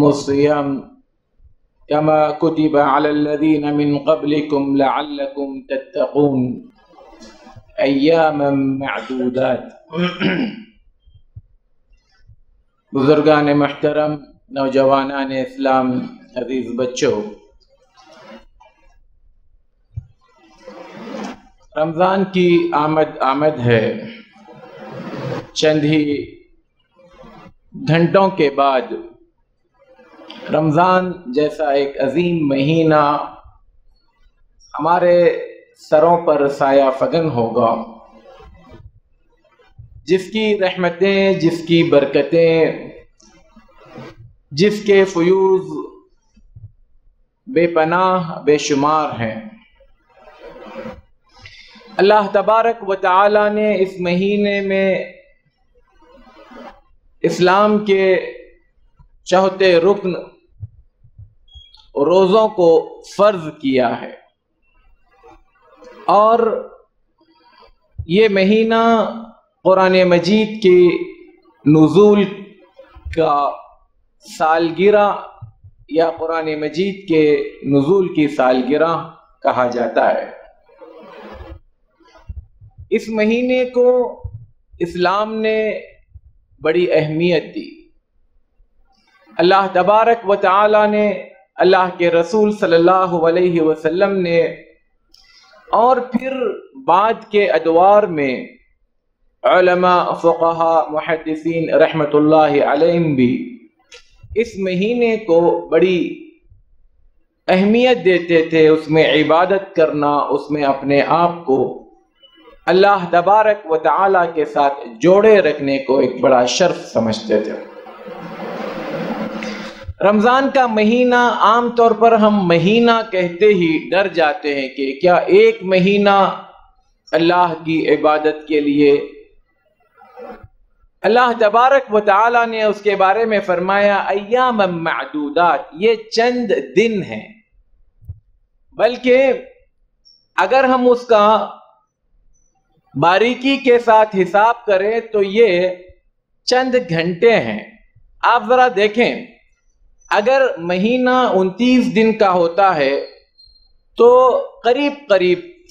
الصيام كما كتب على الذين من قبلكم لعلكم تتقون ایاما معدودات۔ بزرگان محترم، نوجوانان اسلام، عزیز بچوں، رمضان کی آمد ہے۔ چند ہی گھنٹوں کے بعد رمضان جیسا ایک عظیم مہینہ ہمارے سروں پر سایہ فگن ہوگا، جس کی رحمتیں، جس کی برکتیں، جس کے فیوز بے پناہ بے شمار ہیں۔ اللہ تبارک و تعالی نے اس مہینے میں اسلام کے چوتھے رکن روزوں کو فرض کیا ہے، اور یہ مہینہ قرآن مجید کی نزول کا سالگرہ یا قرآن مجید کے نزول کی سالگرہ کہا جاتا ہے۔ اس مہینے کو اسلام نے بڑی اہمیت دی۔ اللہ تبارک و تعالی نے، اللہ کے رسول صلی اللہ علیہ وسلم نے، اور پھر بعد کے ادوار میں علماء، فقہاء، محدثین رحمت اللہ علیہم بھی اس مہینے کو بڑی اہمیت دیتے تھے۔ اس میں عبادت کرنا، اس میں اپنے آپ کو اللہ تبارک و تعالی کے ساتھ جوڑے رکھنے کو ایک بڑا شرف سمجھتے تھے۔ رمضان کا مہینہ عام طور پر ہم مہینہ کہتے ہی ڈر جاتے ہیں کہ کیا ایک مہینہ اللہ کی عبادت کے لیے؟ اللہ تبارک و تعالی نے اس کے بارے میں فرمایا ایام معدودات، یہ چند دن ہیں، بلکہ اگر ہم اس کا باریکی کے ساتھ حساب کریں تو یہ چند گھنٹے ہیں۔ آپ ذرا دیکھیں، اگر مہینہ 29 دن کا ہوتا ہے تو قریب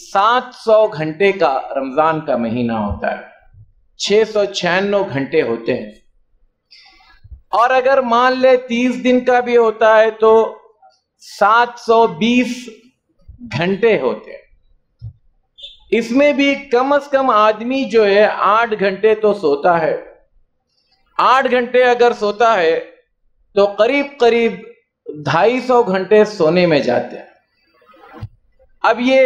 700 گھنٹے کا رمضان کا مہینہ ہوتا ہے، 696 گھنٹے ہوتے ہیں۔ اور اگر مان لے 30 دن کا بھی ہوتا ہے تو 720 گھنٹے ہوتے ہیں۔ اس میں بھی کم از کم آدمی جو ہے 8 گھنٹے تو سوتا ہے۔ 8 گھنٹے اگر سوتا ہے تو قریب 250 گھنٹے سونے میں جاتے ہیں۔ اب یہ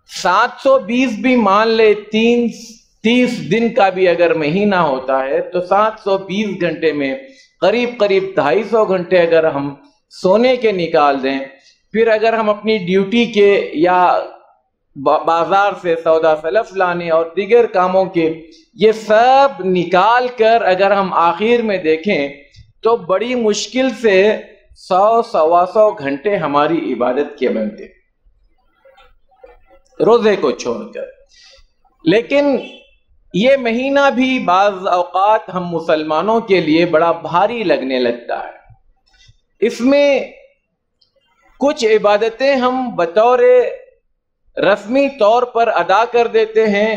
720 بھی مان لے 30 دن کا بھی اگر مہینہ ہوتا ہے تو 720 گھنٹے میں قریب 250 گھنٹے اگر ہم سونے کے نکال دیں، پھر اگر ہم اپنی ڈیوٹی کے یا بازار سے سودا سلف لانے اور دیگر کاموں کے یہ سب نکال کر اگر ہم آخر میں دیکھیں تو بڑی مشکل سے 100-125 گھنٹے ہماری عبادت کے بنتے روزے کو چھوڑ کر۔ لیکن یہ مہینہ بھی بعض اوقات ہم مسلمانوں کے لیے بڑا بھاری لگنے لگتا ہے۔ اس میں کچھ عبادتیں ہم بطور رسمی طور پر ادا کر دیتے ہیں،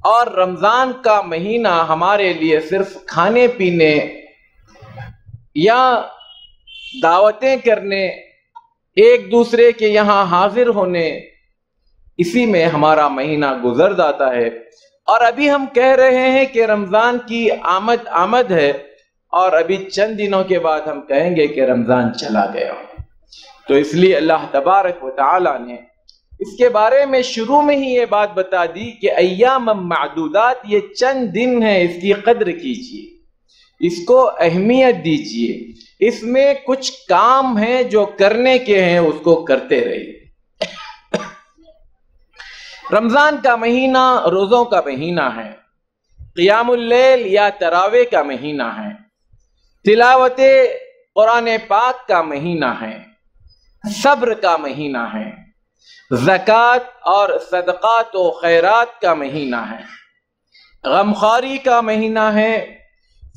اور رمضان کا مہینہ ہمارے لیے صرف کھانے پینے یا دعوتیں کرنے، ایک دوسرے کے یہاں حاضر ہونے، اسی میں ہمارا مہینہ گزر جاتا ہے۔ اور ابھی ہم کہہ رہے ہیں کہ رمضان کی آمد ہے، اور ابھی چند دنوں کے بعد ہم کہیں گے کہ رمضان چلا گیا۔ تو اس لیے اللہ تبارک و تعالی نے اس کے بارے میں شروع میں ہی یہ بات بتا دی کہ ایام معدودات، یہ چند دن ہیں، اس کی قدر کیجیے، اس کو اہمیت دیجیے، اس میں کچھ کام ہیں جو کرنے کے ہیں، اس کو کرتے رہیے۔ رمضان کا مہینہ روزوں کا مہینہ ہے، قیام اللیل یا تراویح کا مہینہ ہے، تلاوت قرآن پاک کا مہینہ ہے، صبر کا مہینہ ہے، زکوٰۃ اور صدقات و خیرات کا مہینہ ہے، غمخواری کا مہینہ ہے،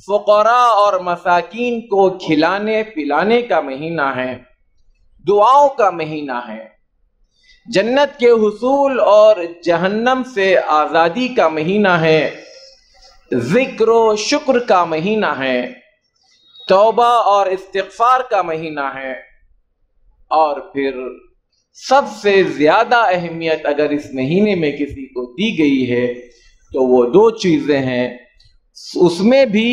فقراء اور مساکین کو کھلانے پلانے کا مہینہ ہے، دعاؤں کا مہینہ ہے، جنت کے حصول اور جہنم سے آزادی کا مہینہ ہے، ذکر و شکر کا مہینہ ہے، توبہ اور استغفار کا مہینہ ہے، اور پھر سب سے زیادہ اہمیت اگر اس مہینے میں کسی کو دی گئی ہے تو وہ دو چیزیں ہیں۔ اس میں بھی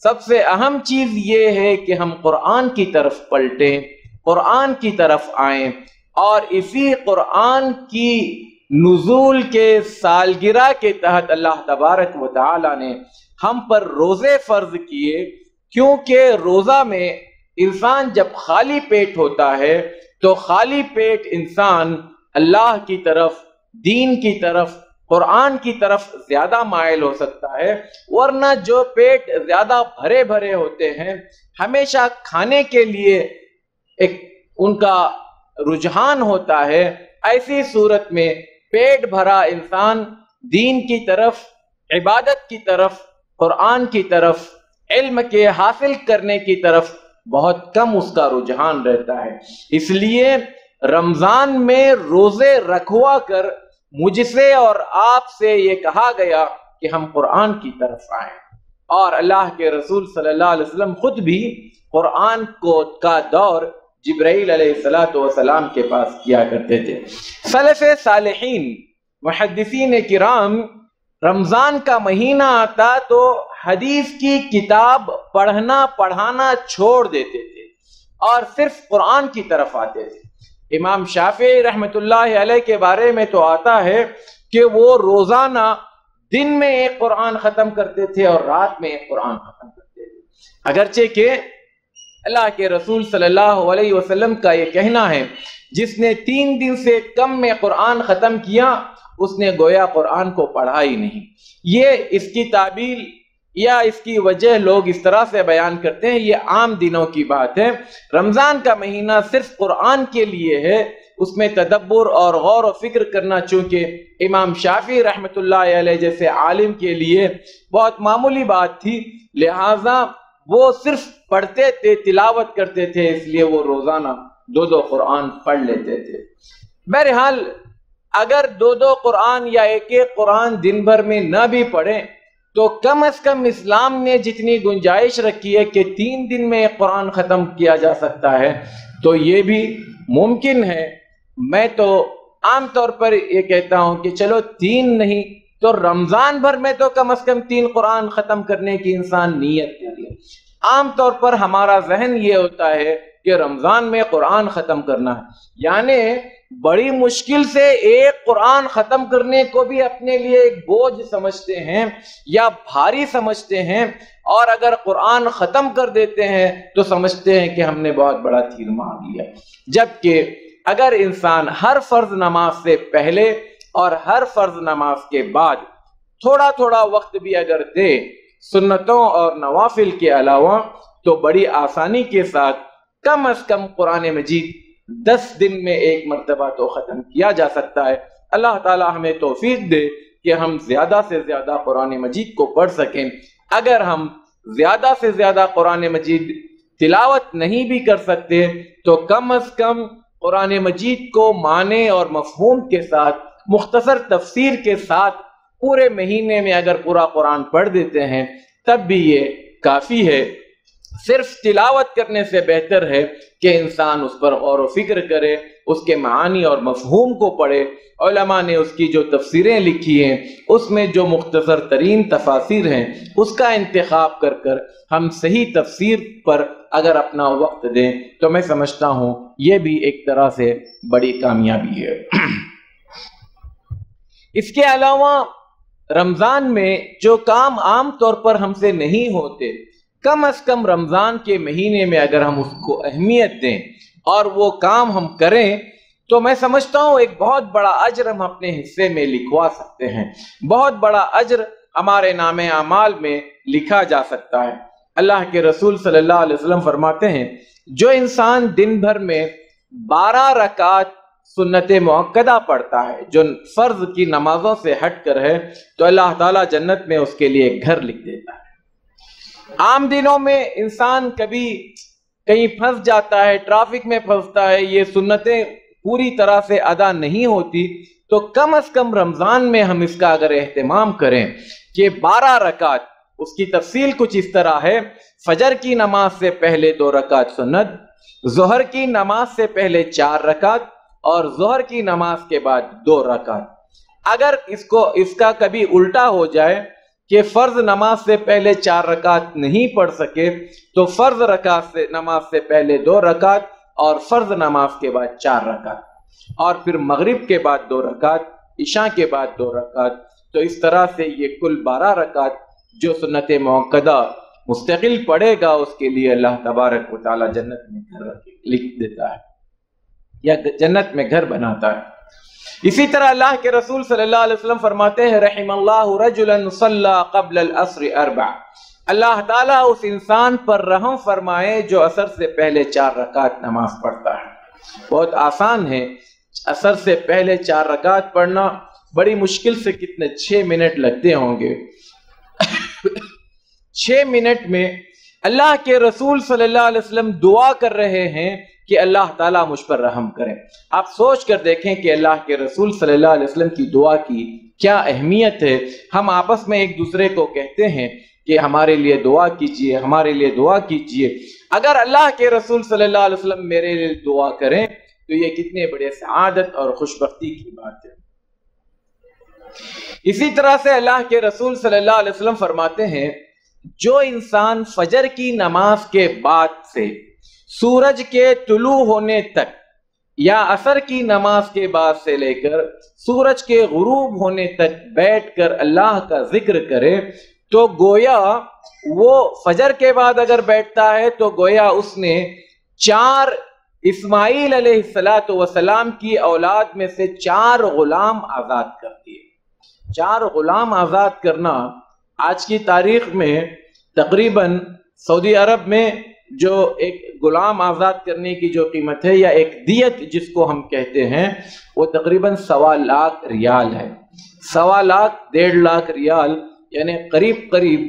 سب سے اہم چیز یہ ہے کہ ہم قرآن کی طرف پلٹیں، قرآن کی طرف آئیں، اور اسی قرآن کی نزول کے سالگرہ کے تحت اللہ تبارک و تعالی نے ہم پر روزے فرض کیے، کیونکہ روزہ میں انسان جب خالی پیٹ ہوتا ہے تو خالی پیٹ انسان اللہ کی طرف، دین کی طرف، قرآن کی طرف زیادہ مائل ہو سکتا ہے، ورنہ جو پیٹ زیادہ بھرے بھرے ہوتے ہیں ہمیشہ کھانے کے لیے ایک ان کا رجحان ہوتا ہے، ایسی صورت میں پیٹ بھرا انسان دین کی طرف، عبادت کی طرف، قرآن کی طرف، علم کے حاصل کرنے کی طرف بہت کم اس کا رجحان رہتا ہے۔ اس لیے رمضان میں روزے رکھوا کر مجھ سے اور آپ سے یہ کہا گیا کہ ہم قرآن کی طرف آئیں، اور اللہ کے رسول صلی اللہ علیہ وسلم خود بھی قرآن کا دور جبرائیل علیہ السلام کے پاس کیا کرتے تھے۔ سلف صالحین محدثین کرام رمضان کا مہینہ آتا تو حدیث کی کتاب پڑھانا چھوڑ دیتے تھے اور صرف قرآن کی طرف آتے تھے۔ امام شافعی رحمۃ اللہ علیہ کے بارے میں تو آتا ہے کہ وہ روزانہ دن میں ایک قرآن ختم کرتے تھے اور رات میں ایک قرآن ختم کرتے تھے، اگرچہ کہ اللہ کے رسول صلی اللہ علیہ وسلم کا یہ کہنا ہے جس نے 3 دن سے کم میں قرآن ختم کیا اس نے گویا قرآن کو پڑھا ہی نہیں۔ یہ اس کی تعبیر یا اس کی وجہ لوگ اس طرح سے بیان کرتے ہیں، یہ عام دنوں کی بات ہے۔ رمضان کا مہینہ صرف قرآن کے لیے ہے، اس میں تدبر اور غور و فکر کرنا چونکہ امام شافعی رحمۃ اللہ علیہ جیسے عالم کے لیے بہت معمولی بات تھی، لہٰذا وہ صرف پڑھتے تھے، تلاوت کرتے تھے، اس لیے وہ روزانہ 2 قرآن پڑھ لیتے تھے۔ بہرحال اگر 2 قرآن یا ایک قرآن دن بھر میں نہ بھی پڑھیں تو کم از کم اسلام نے جتنی گنجائش رکھی ہے کہ 3 دن میں ایک قرآن ختم کیا جا سکتا ہے تو یہ بھی ممکن ہے۔ میں تو عام طور پر یہ کہتا ہوں کہ چلو 3 نہیں تو رمضان بھر میں تو کم از کم 3 قرآن ختم کرنے کی انسان نیت کر لے۔ عام طور پر ہمارا ذہن یہ ہوتا ہے کہ رمضان میں قرآن ختم کرنا ہے، یعنی بڑی مشکل سے ایک قرآن ختم کرنے کو بھی اپنے لیے ایک بوجھ سمجھتے ہیں یا بھاری سمجھتے ہیں، اور اگر قرآن ختم کر دیتے ہیں تو سمجھتے ہیں کہ ہم نے بہت بڑا تیر مار لیا۔ جبکہ اگر انسان ہر فرض نماز سے پہلے اور ہر فرض نماز کے بعد تھوڑا تھوڑا وقت بھی اگر دے سنتوں اور نوافل کے علاوہ تو بڑی آسانی کے ساتھ کم از کم قرآن مجید 10 دن میں ایک مرتبہ تو ختم کیا جا سکتا ہے۔ اللہ تعالی ہمیں توفیق دے کہ ہم زیادہ سے زیادہ قرآن مجید کو پڑھ سکیں۔ اگر ہم زیادہ سے زیادہ قرآن مجید تلاوت نہیں بھی کر سکتے تو کم از کم قرآن مجید کو معنی اور مفہوم کے ساتھ، مختصر تفسیر کے ساتھ پورے مہینے میں اگر پورا قرآن پڑھ دیتے ہیں تب بھی یہ کافی ہے۔ صرف تلاوت کرنے سے بہتر ہے کہ انسان اس پر غور و فکر کرے، اس کے معانی اور مفہوم کو پڑھے۔ علماء نے اس کی جو تفسیریں لکھی ہیں اس میں جو مختصر ترین تفاسیر ہیں اس کا انتخاب کر کر ہم صحیح تفسیر پر اگر اپنا وقت دیں تو میں سمجھتا ہوں یہ بھی ایک طرح سے بڑی کامیابی ہے۔ اس کے علاوہ رمضان میں جو کام عام طور پر ہم سے نہیں ہوتے، کم از کم رمضان کے مہینے میں اگر ہم اس کو اہمیت دیں اور وہ کام ہم کریں تو میں سمجھتا ہوں ایک بہت بڑا اجر ہم اپنے حصے میں لکھوا سکتے ہیں، بہت بڑا اجر ہمارے نام اعمال میں لکھا جا سکتا ہے۔ اللہ کے رسول صلی اللہ علیہ وسلم فرماتے ہیں جو انسان دن بھر میں 12 رکعت سنت مؤکدہ پڑھتا ہے جو فرض کی نمازوں سے ہٹ کر ہے تو اللہ تعالیٰ جنت میں اس کے لیے ایک گھر لکھ دیتا ہے۔ عام دنوں میں انسان کبھی کہیں پھنس جاتا ہے، ٹریفک میں پھنستا ہے، یہ سنتیں پوری طرح سے ادا نہیں ہوتی، تو کم از کم رمضان میں ہم اس کا اگر اہتمام کریں کہ 12 رکعت، اس کی تفصیل کچھ اس طرح ہے: فجر کی نماز سے پہلے 2 رکعت سنت، ظہر کی نماز سے پہلے 4 رکعت، اور ظہر کی نماز کے بعد 2 رکعت۔ اگر اس کا کبھی الٹا ہو جائے کہ فرض نماز سے پہلے 4 رکعت نہیں پڑھ سکے، تو فرض نماز سے پہلے 2 رکعت اور فرض نماز کے بعد 4 رکعت، اور پھر مغرب کے بعد 2 رکعت، عشاء کے بعد 2 رکعت۔ تو اس طرح سے یہ کل 12 رکعت جو سنت موقدہ مستقل پڑے گا، اس کے لیے اللہ تبارک و تعالی جنت میں گھر لکھ دیتا ہے یا جنت میں گھر بناتا ہے۔ اسی طرح اللہ کے رسول صلی اللہ علیہ وسلم فرماتے ہیں: رحم اللہ رجلا صلی قبل العصر 4، اللہ تعالیٰ اس انسان پر رحم فرمائے جو عصر سے پہلے 4 رکعت نماز پڑھتا ہے۔ بہت آسان ہے عصر سے پہلے 4 رکعت پڑھنا، بڑی مشکل سے کتنے 6 منٹ لگتے ہوں گے۔ 6 منٹ میں اللہ کے رسول صلی اللہ علیہ وسلم دعا کر رہے ہیں کہ اللہ تعالیٰ مجھ پر رحم کرے۔ آپ سوچ کر دیکھیں کہ اللہ کے رسول صلی اللہ علیہ وسلم کی دعا کی کیا اہمیت ہے۔ ہم آپس میں ایک دوسرے کو کہتے ہیں کہ ہمارے لیے دعا کیجئے، ہمارے لیے دعا کیجئے۔ اگر اللہ کے رسول صلی اللہ علیہ وسلم میرے لیے دعا کریں تو یہ کتنے بڑے سعادت اور خوشبختی کی بات ہے۔ اسی طرح سے اللہ کے رسول صلی اللہ علیہ وسلم فرماتے ہیں: جو انسان فجر کی نماز کے بعد سے سورج کے طلوع ہونے تک یا عصر کی نماز کے بعد سے لے کر سورج کے غروب ہونے تک بیٹھ کر اللہ کا ذکر کرے، تو گویا وہ فجر کے بعد اگر بیٹھتا ہے تو گویا اس نے 4 اسماعیل علیہ السلام کی اولاد میں سے 4 غلام آزاد کر دیے۔ 4 غلام آزاد کرنا آج کی تاریخ میں تقریباً سعودی عرب میں جو ایک غلام آزاد کرنے کی جو قیمت ہے یا ایک دیت جس کو ہم کہتے ہیں، وہ تقریباً 1.25 لاکھ ریال ہے۔ 1.25 لاکھ 1.5 لاکھ ریال، یعنی قریب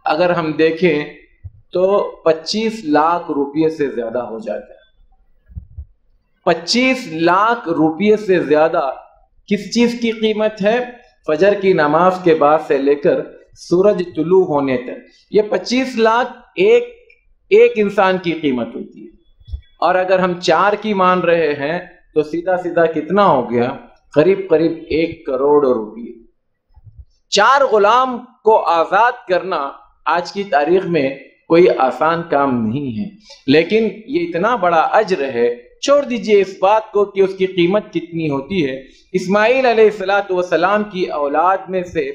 اگر ہم دیکھیں تو 25 لاکھ روپے سے زیادہ ہو جاتا ہے۔ 25 لاکھ روپے سے زیادہ کس چیز کی قیمت ہے؟ فجر کی نماز کے بعد سے لے کر سورج طلوع ہونے تک، یہ 25 لاکھ ایک انسان کی قیمت ہوتی ہے۔ اور اگر ہم 4 کی مان رہے ہیں تو سیدھا کتنا ہو گیا؟ قریب 1 کروڑ روپے۔ 4 غلام کو آزاد کرنا آج کی تاریخ میں کوئی آسان کام نہیں ہے، لیکن یہ اتنا بڑا اجر ہے۔ چھوڑ دیجئے اس بات کو کہ اس کی قیمت کتنی ہوتی ہے۔ اسماعیل علیہ السلام کی اولاد میں سے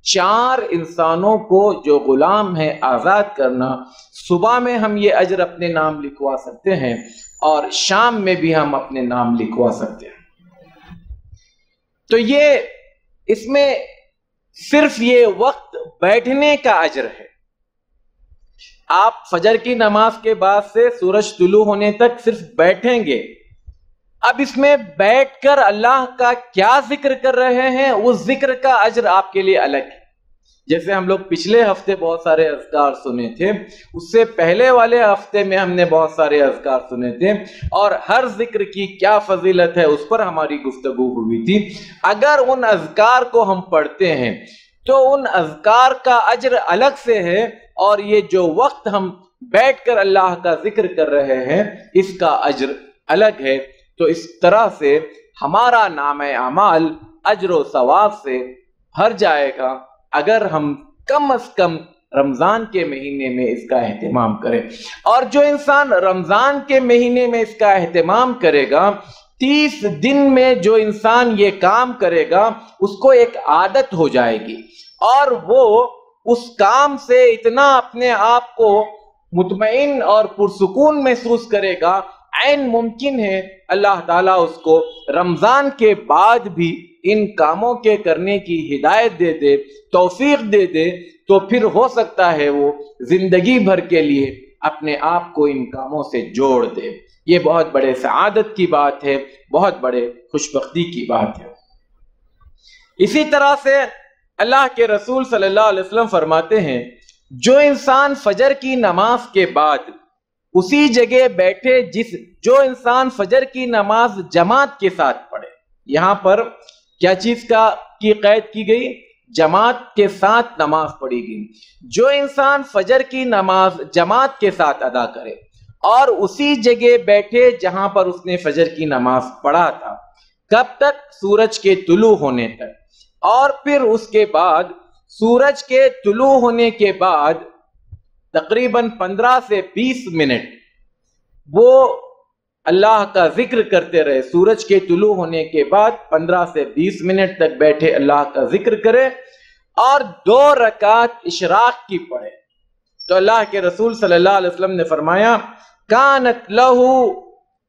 4 انسانوں کو جو غلام ہے آزاد کرنا، صبح میں ہم یہ اجر اپنے نام لکھوا سکتے ہیں اور شام میں بھی ہم اپنے نام لکھوا سکتے ہیں۔ تو یہ اس میں صرف یہ وقت بیٹھنے کا اجر ہے۔ آپ فجر کی نماز کے بعد سے سورج طلوع ہونے تک صرف بیٹھیں گے۔ اب اس میں بیٹھ کر اللہ کا کیا ذکر کر رہے ہیں، اس ذکر کا اجر آپ کے لیے الگ ہے۔ جیسے ہم لوگ پچھلے ہفتے بہت سارے اذکار سنے تھے، اس سے پہلے والے ہفتے میں ہم نے بہت سارے اذکار سنے تھے، اور ہر ذکر کی کیا فضیلت ہے اس پر ہماری گفتگو ہوئی تھی۔ اگر ان اذکار کو ہم پڑھتے ہیں تو ان اذکار کا اجر الگ سے ہے، اور یہ جو وقت ہم بیٹھ کر اللہ کا ذکر کر رہے ہیں اس کا اجر الگ ہے۔ تو اس طرح سے ہمارا نام اعمال اجر و ثواب سے بھر جائے گا اگر ہم کم از کم رمضان کے مہینے میں اس کا اہتمام کریں۔ اور جو انسان رمضان کے مہینے میں اس کا اہتمام کرے گا، 30 دن میں جو انسان یہ کام کرے گا اس کو ایک عادت ہو جائے گی، اور وہ اس کام سے اتنا اپنے آپ کو مطمئن اور پرسکون محسوس کرے گا، عین ممکن ہے اللہ تعالیٰ اس کو رمضان کے بعد بھی ان کاموں کے کرنے کی ہدایت دے دے، توفیق دے دے، تو پھر ہو سکتا ہے وہ زندگی بھر کے لیے اپنے آپ کو ان کاموں سے جوڑ دے۔ یہ بہت بڑے سعادت کی بات ہے، بہت بڑے خوشبختی کی بات ہے۔ اسی طرح سے اللہ کے رسول صلی اللہ علیہ وسلم فرماتے ہیں جو انسان فجر کی نماز کے بعد اسی جگہ بیٹھے جو انسان فجر کی نماز جماعت کے ساتھ پڑھے، یہاں پر کیا چیز کی قید کی گئی؟ جماعت کے ساتھ نماز پڑھی گئی۔ جو انسان فجر کی نماز جماعت کے ساتھ ادا کرے اور اسی جگہ بیٹھے جہاں پر اس نے فجر کی نماز پڑھا تھا، کب تک؟ سورج کے طلوع ہونے تک، اور پھر اس کے بعد سورج کے طلوع ہونے کے بعد تقریباً 15 سے 20 منٹ وہ اللہ کا ذکر کرتے رہے۔ سورج کے طلوع ہونے کے بعد 15 سے 20 منٹ تک بیٹھے اللہ کا ذکر کرے اور 2 رکعت اشراق کی پڑھے۔ تو اللہ کے رسول صلی اللہ علیہ وسلم نے فرمایا کانت لہو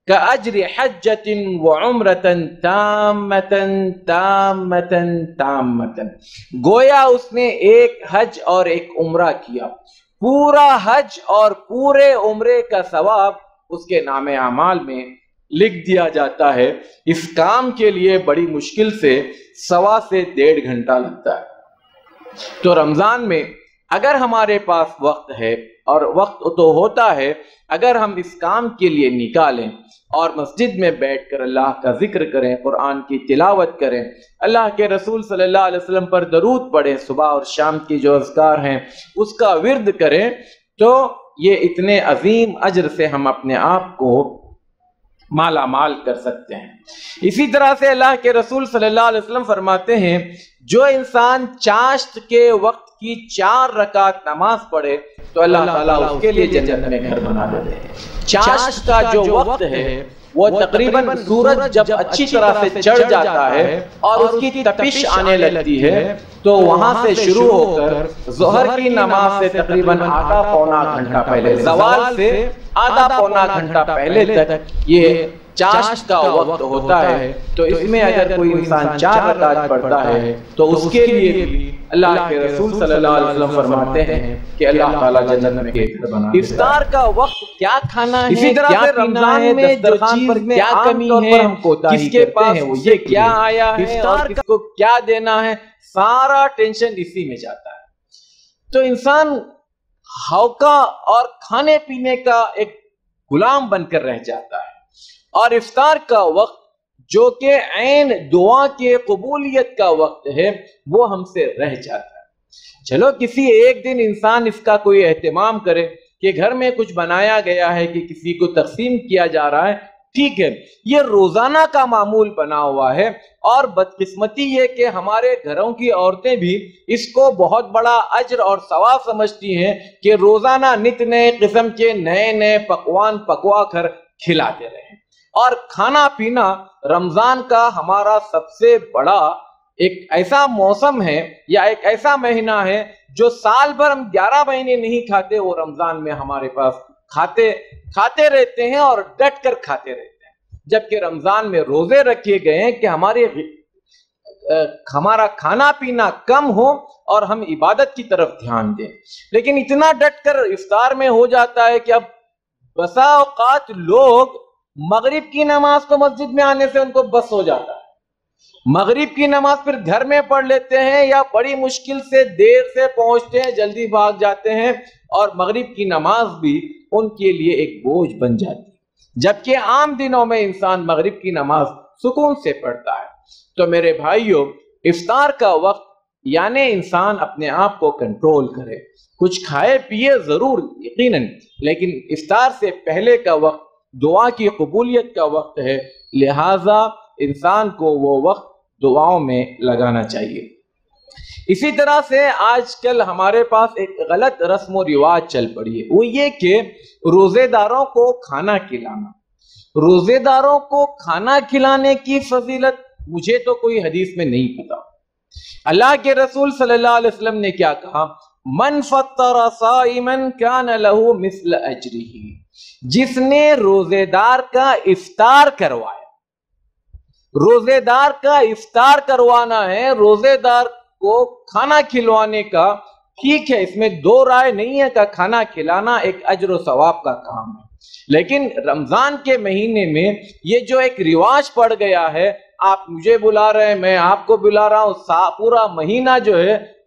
کاجر حجۃ وعمرۃ تامۃ تامۃ تامۃ، گویا اس نے ایک حج اور ایک عمرہ کیا، پورا حج اور پورے عمرے کا ثواب اس کے نام اعمال میں لکھ دیا جاتا ہے۔ اس کام کے لیے بڑی مشکل سے 1.25 سے 1.5 گھنٹہ لگتا ہے۔ تو رمضان میں اگر ہمارے پاس وقت ہے، اور وقت تو ہوتا ہے، اگر ہم اس کام کے لیے نکالیں اور مسجد میں بیٹھ کر اللہ کا ذکر کریں، قرآن کی تلاوت کریں، اللہ کے رسول صلی اللہ علیہ وسلم پر درود پڑھیں، صبح اور شام کی جو اذکار ہیں اس کا ورد کریں، تو یہ اتنے عظیم اجر سے ہم اپنے آپ کو مالا مال کر سکتے ہیں۔ اسی طرح سے اللہ کے رسول صلی اللہ علیہ وسلم فرماتے ہیں جو انسان چاشت کے وقت کی 4 رکعت نماز پڑھے تو اللہ تعالیٰ اس کے لیے جنت میں گھر بنا دیتے ہیں۔ چاشت کا جو وقت ہے وہ تقریباً سورج جب اچھی طرح سے چڑھ جاتا ہے اور اس کی تپش آنے لگتی ہے تو وہاں سے شروع ہو کر ظہر کی نماز سے تقریباً آدھا پونا گھنٹہ پہلے، زوال سے آدھا پونا گھنٹہ پہلے تک یہ چاشت کا وقت ہوتا ہے۔ تو اس میں اگر کوئی انسان 4 رکعت پڑھتا ہے تو اس کے لیے اللہ کے رسول صلی اللہ علیہ وسلم فرماتے ہیں کہ اللہ تعالیٰ جنت میں گھر بنا دیتا ہے۔ افطار کا وقت کیا کھانا ہے، اسی طرح سے رمضان میں جو چیز میں کیا کمی ہے، کس کے پاس وہ یہ کیا آیا ہے اور کس کو کیا دینا ہے، سارا ٹینشن اسی میں جاتا ہے۔ تو انسان ہوکا اور کھانے پینے کا ایک غلام بن کر رہ جاتا ہے، اور افطار کا وقت جو کہ عین دعا کے قبولیت کا وقت ہے وہ ہم سے رہ جاتا ہے۔ چلو کسی ایک دن انسان اس کا کوئی اہتمام کرے کہ گھر میں کچھ بنایا گیا ہے کہ کسی کو تقسیم کیا جا رہا ہے، ٹھیک ہے، یہ روزانہ کا معمول بنا ہوا ہے، اور بدقسمتی یہ کہ ہمارے گھروں کی عورتیں بھی اس کو بہت بڑا اجر اور ثواب سمجھتی ہیں کہ روزانہ نت نئے قسم کے نئے نئے پکوان پکوا کر کھلاتے رہیں۔ اور کھانا پینا رمضان کا ہمارا سب سے بڑا ایک ایسا موسم ہے یا ایک ایسا مہینہ ہے جو سال بھر ہم 11 مہینے نہیں کھاتے، وہ رمضان میں ہمارے پاس کھاتے رہتے ہیں اور ڈٹ کر کھاتے رہتے ہیں، جبکہ رمضان میں روزے رکھے گئے ہیں کہ ہمارا کھانا پینا کم ہو اور ہم عبادت کی طرف دھیان دیں۔ لیکن اتنا ڈٹ کر افطار میں ہو جاتا ہے کہ اب بسا اوقات لوگ مغرب کی نماز کو مسجد میں آنے سے ان کو بس ہو جاتا ہے، مغرب کی نماز پھر گھر میں پڑھ لیتے ہیں یا بڑی مشکل سے دیر سے پہنچتے ہیں، جلدی بھاگ جاتے ہیں، اور مغرب کی نماز بھی ان کے لیے ایک بوجھ بن جاتی ہے، جبکہ عام دنوں میں انسان مغرب کی نماز سکون سے پڑھتا ہے۔ تو میرے بھائیوں، افطار کا وقت یعنی انسان اپنے آپ کو کنٹرول کرے، کچھ کھائے پیے ضرور یقیناً، لیکن افطار سے پہلے کا وقت دعا کی قبولیت کا وقت ہے، لہٰذا انسان کو وہ وقت دعاؤں میں لگانا چاہیے۔ اسی طرح سے آج کل ہمارے پاس ایک غلط رسم و رواج چل پڑی ہے، وہ یہ کہ روزے داروں کو کھانا کھلانا۔ روزے داروں کو کھانا کھلانے کی فضیلت مجھے تو کوئی حدیث میں نہیں پتا۔ اللہ کے رسول صلی اللہ علیہ وسلم نے کیا کہا؟ من فطر صائما کان لہ مثل اجرہ، جس نے روزے دار کا افطار کروایا، روزے دار کا افطار کروانا ہے، روزے دار کو کھانا کھلوانے کا، ٹھیک ہے، اس میں 2 رائے نہیں ہے کہ کھانا کھلانا ایک اجر و ثواب کا کام ہے، لیکن رمضان کے مہینے میں یہ جو ایک رواج پڑ گیا ہے، آپ مجھے بلا رہے ہیں، میں آپ کو بلا رہا ہوں، پورا مہینہ جو ہے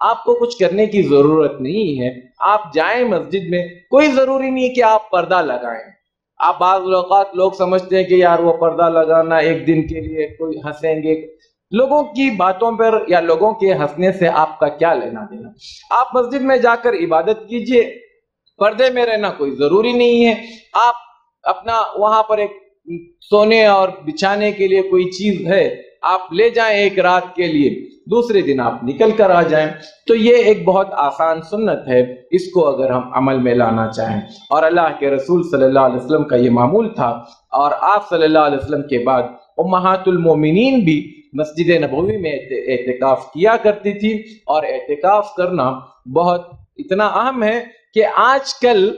آپ کو کچھ کرنے کی ضرورت نہیں ہے، آپ جائیں مسجد میں، کوئی ضروری نہیں کہ آپ پردہ لگائیں۔ آپ بعض اوقات لوگ سمجھتے ہیں کہ یار وہ پردہ لگانا ایک دن کے لیے، کوئی ہنسیں گے، لوگوں کی باتوں پر یا لوگوں کے ہنسنے سے آپ کا کیا لینا دینا؟ آپ مسجد میں جا کر عبادت کیجئے، پردے میں رہنا کوئی ضروری نہیں ہے۔ آپ اپنا وہاں پر ایک سونے اور بچھانے کے لیے کوئی چیز ہے، آپ لے جائیں ایک رات کے لیے، دوسرے دن آپ نکل کر آ جائیں۔ تو یہ ایک بہت آسان سنت ہے، اس کو اگر ہم عمل میں لانا چاہیں، اور اللہ کے رسول صلی اللہ علیہ وسلم کا یہ معمول تھا، اور آپ صلی اللہ علیہ وسلم کے بعد امہات المومنین بھی مسجد نبوی میں اعتکاف کیا کرتی تھی، اور اعتکاف کرنا بہت اتنا اہم ہے کہ آج کل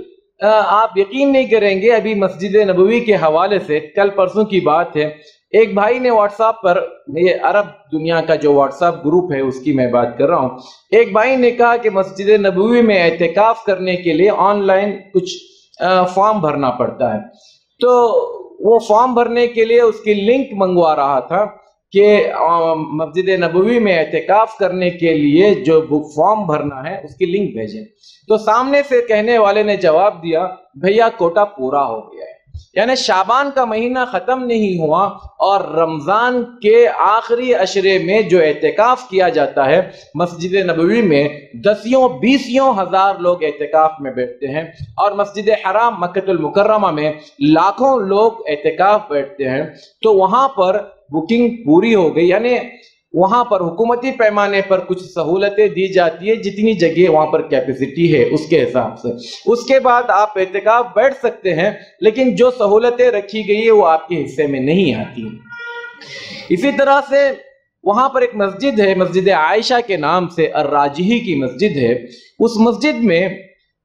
آپ یقین نہیں کریں گے، ابھی مسجد نبوی کے حوالے سے کل پرسوں کی بات ہے، ایک بھائی نے واٹس ایپ پر، یہ عرب دنیا کا جو واٹس ایپ گروپ ہے اس کی میں بات کر رہا ہوں، ایک بھائی نے کہا کہ مسجد نبوی میں اعتکاف کرنے کے لیے آن لائن کچھ فارم بھرنا پڑتا ہے، تو وہ فارم بھرنے کے لیے اس کی لنک منگوا رہا تھا کہ مسجد نبوی میں اعتکاف کرنے کے لیے جو فارم بھرنا ہے اس کی لنک بھیجیں، تو سامنے سے کہنے والے نے جواب دیا بھیا کوٹا پورا ہو گیا ہے۔ یعنی شعبان کا مہینہ ختم نہیں ہوا اور رمضان کے آخری عشرے میں جو اعتکاف کیا جاتا ہے مسجد نبوی میں 10-20 ہزار لوگ اعتکاف میں بیٹھتے ہیں، اور مسجد حرام مکہ المکرمہ میں لاکھوں لوگ اعتکاف بیٹھتے ہیں، تو وہاں پر بکنگ پوری ہو گئی، یعنی وہاں پر حکومتی پیمانے پر کچھ سہولتیں دی جاتی ہے، جتنی جگہ وہاں پر کیپیسٹی ہے اس کے حساب سے، اس کے بعد آپ اعتکاف بیٹھ سکتے ہیں، لیکن جو سہولتیں رکھی گئی ہے وہ آپ کے حصے میں نہیں آتی۔ اسی طرح سے وہاں پر ایک مسجد ہے، مسجد عائشہ کے نام سے، الراجحی کی مسجد ہے، اس مسجد میں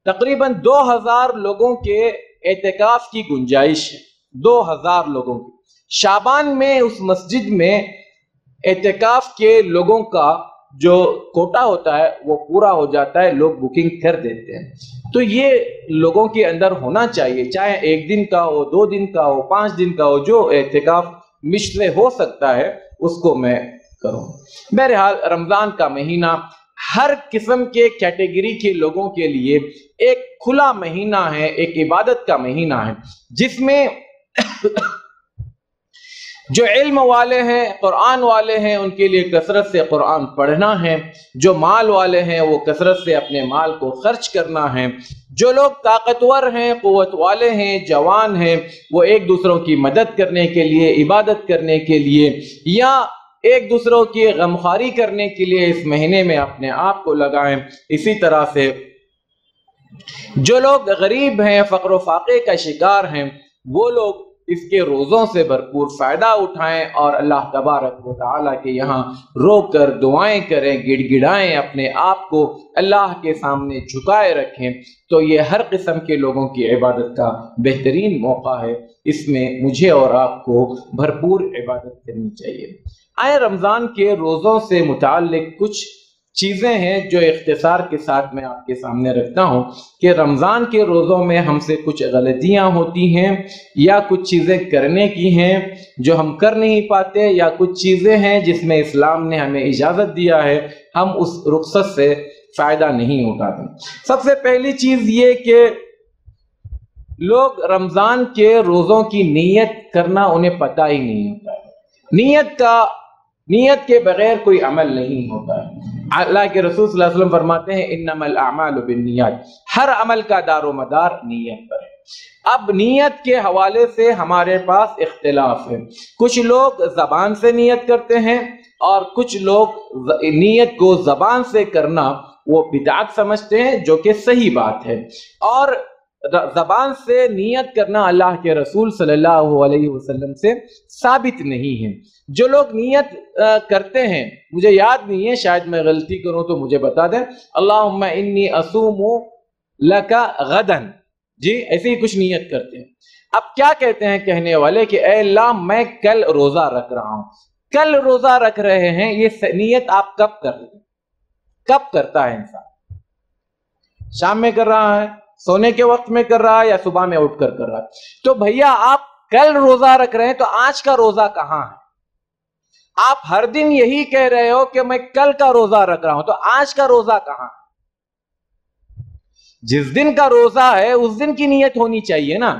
تقریباً 2000 لوگوں کے اعتکاف کی گنجائش ہے، 2000 لوگوں کی۔ شعبان میں اس مسجد میں اعتکاف کے لوگوں کا جو کوٹا ہوتا ہے وہ پورا ہو جاتا ہے، لوگ بکنگ کر دیتے ہیں، تو یہ لوگوں کے اندر ہونا چاہیے، چاہے 1 دن کا ہو، 2 دن کا ہو، 5 دن کا ہو، جو اعتکاف مجھ سے ہو سکتا ہے اس کو میں کروں۔ بہرحال رمضان کا مہینہ ہر قسم کے کیٹیگری کے لوگوں کے لیے ایک کھلا مہینہ ہے، ایک عبادت کا مہینہ ہے، جس میں جو علم والے ہیں، قرآن والے ہیں، ان کے لیے کثرت سے قرآن پڑھنا ہے، جو مال والے ہیں وہ کثرت سے اپنے مال کو خرچ کرنا ہے، جو لوگ طاقتور ہیں، قوت والے ہیں، جوان ہیں، وہ ایک دوسروں کی مدد کرنے کے لیے، عبادت کرنے کے لیے، یا ایک دوسروں کی غمخواری کرنے کے لیے اس مہینے میں اپنے آپ کو لگائیں۔ اسی طرح سے جو لوگ غریب ہیں، فقر و فاقے کا شکار ہیں، وہ لوگ اس کے روزوں سے بھرپور فائدہ اٹھائیں، اور اللہ تبارک و تعالیٰ کے یہاں رو کر دعائیں کریں، گڑ گڑائیں، اپنے آپ کو اللہ کے سامنے جھکائے رکھیں، تو یہ ہر قسم کے لوگوں کی عبادت کا بہترین موقع ہے، اس میں مجھے اور آپ کو بھرپور عبادت کرنی چاہیے۔ آئے رمضان کے روزوں سے متعلق کچھ چیزیں ہیں جو اختصار کے ساتھ میں آپ کے سامنے رکھتا ہوں کہ رمضان کے روزوں میں ہم سے کچھ غلطیاں ہوتی ہیں، یا کچھ چیزیں کرنے کی ہیں جو ہم کر نہیں پاتے، یا کچھ چیزیں ہیں جس میں اسلام نے ہمیں اجازت دیا ہے، ہم اس رخصت سے فائدہ نہیں اٹھاتے۔ سب سے پہلی چیز یہ کہ لوگ رمضان کے روزوں کی نیت کرنا انہیں پتہ ہی نہیں ہوتا ہے، نیت کے بغیر کوئی عمل نہیں ہوتا ہے۔ اللہ کے رسول صلی اللہ علیہ وسلم فرماتے ہیں انما الاعمال بالنیات، ہر عمل کا دار و مدار نیت پر ہے۔ اب نیت کے حوالے سے ہمارے پاس اختلاف ہے، کچھ لوگ زبان سے نیت کرتے ہیں، اور کچھ لوگ نیت کو زبان سے کرنا وہ بدعت سمجھتے ہیں، جو کہ صحیح بات ہے، اور زبان سے نیت کرنا اللہ کے رسول صلی اللہ علیہ وسلم سے ثابت نہیں ہے۔ جو لوگ نیت کرتے ہیں، مجھے یاد نہیں ہے، شاید میں غلطی کروں تو مجھے بتا دیں، اللہم انی اصوم لک غدا، جی ایسے ہی کچھ نیت کرتے ہیں۔ اب کیا کہتے ہیں کہنے والے کہ اے اللہ میں کل روزہ رکھ رہا ہوں، کل روزہ رکھ رہے ہیں، یہ نیت آپ کب کر رہے ہیں؟ کب کرتا ہے انسان؟ شام میں کر رہا ہے، سونے کے وقت میں کر رہا ہے، یا صبح میں اٹھ کر رہا ہے؟ تو بھیا آپ کل روزہ رکھ رہے ہیں تو آج کا روزہ کہاں ہے؟ آپ ہر دن یہی کہہ رہے ہو کہ میں کل کا روزہ رکھ رہا ہوں، تو آج کا روزہ کہاں؟ جس دن کا روزہ ہے اس دن کی نیت ہونی چاہیے نا۔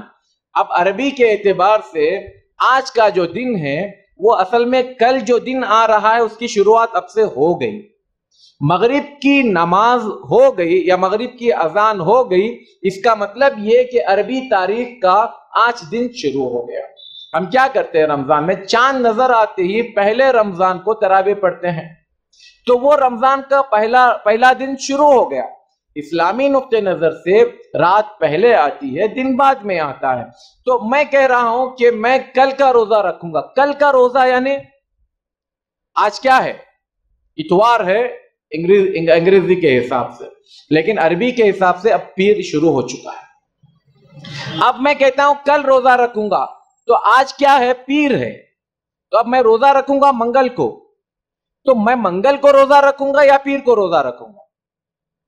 اب عربی کے اعتبار سے آج کا جو دن ہے وہ اصل میں کل جو دن آ رہا ہے اس کی شروعات اب سے ہو گئی، مغرب کی نماز ہو گئی یا مغرب کی اذان ہو گئی، اس کا مطلب یہ کہ عربی تاریخ کا آج دن شروع ہو گیا۔ ہم کیا کرتے ہیں رمضان میں؟ چاند نظر آتے ہی پہلے رمضان کو تراویح پڑھتے ہیں، تو وہ رمضان کا پہلا دن شروع ہو گیا۔ اسلامی نقطہ نظر سے رات پہلے آتی ہے، دن بعد میں آتا ہے۔ تو میں کہہ رہا ہوں کہ میں کل کا روزہ رکھوں گا۔ کل کا روزہ یعنی آج کیا ہے؟ اتوار ہے انگریزی کے حساب سے، لیکن عربی کے حساب سے اب پیر شروع ہو چکا ہے۔ اب میں کہتا ہوں کل روزہ رکھوں گا، تو آج کیا ہے؟ پیر ہے، تو اب میں روزہ رکھوں گا منگل کو، تو میں منگل کو روزہ رکھوں گا یا پیر کو روزہ رکھوں گا؟